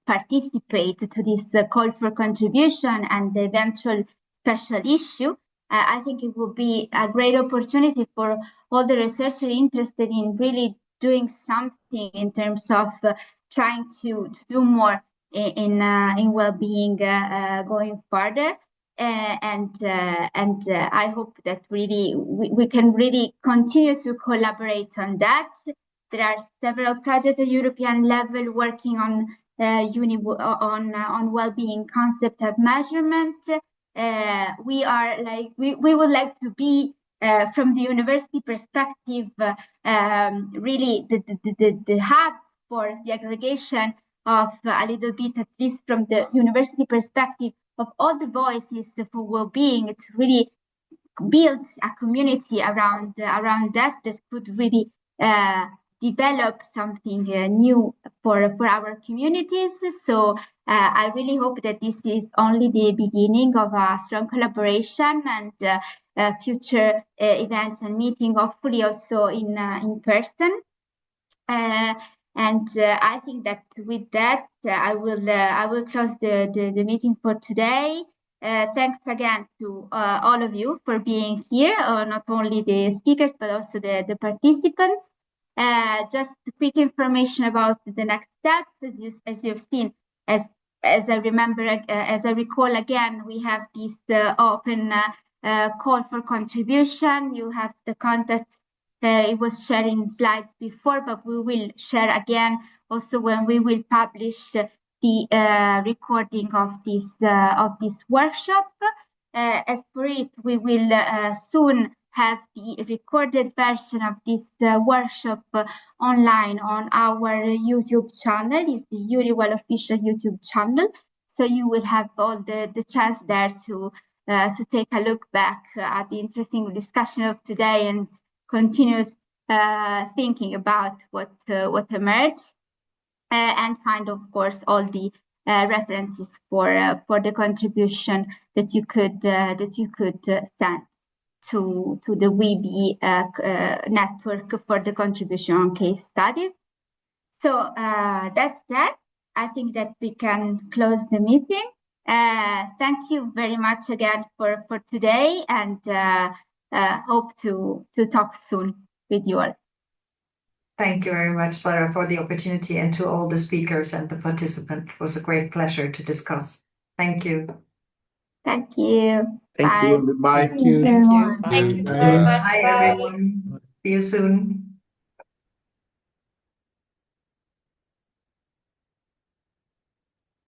participate to this call for contribution and the eventual special issue. I think it will be a great opportunity for all the researchers interested in really doing something in terms of trying to do more in well-being going further. And I hope that really we can really continue to collaborate on that. There are several projects at European level working on well-being concept of measurement. We would like to be from the university perspective really the hub for the aggregation of a little bit, at least from the university perspective, of all the voices for well-being, to really build a community around that could really develop something new for our communities. So I really hope that this is only the beginning of a strong collaboration and future events and meeting, hopefully also in person. I think that with that, I will close the meeting for today. Thanks again to all of you for being here, not only the speakers, but also the participants. Just quick information about the next steps. As you've seen, as I remember, as I recall again, we have this open call for contribution. You have the contact. It was sharing slides before, but we will share again also when we will publish the recording of this workshop. As for it, we will soon have the recorded version of this workshop online on our YouTube channel. It's the Uriwell official YouTube channel. So you will have all the chance there to take a look back at the interesting discussion of today and continuous thinking about what emerged, and find, of course, all the references for the contribution that you could send to the WeBe network for the contribution on case studies. So that's that. I think that we can close the meeting. Thank you very much again for today, and hope to talk soon with you all. Thank you very much, Sarah, for the opportunity, and to all the speakers and the participants. It was a great pleasure to discuss. Thank you. Thank you. Thank Bye. you. Goodbye. Thank you. Thank you. Thank you Bye. very much. Bye, Bye. everyone. See you soon.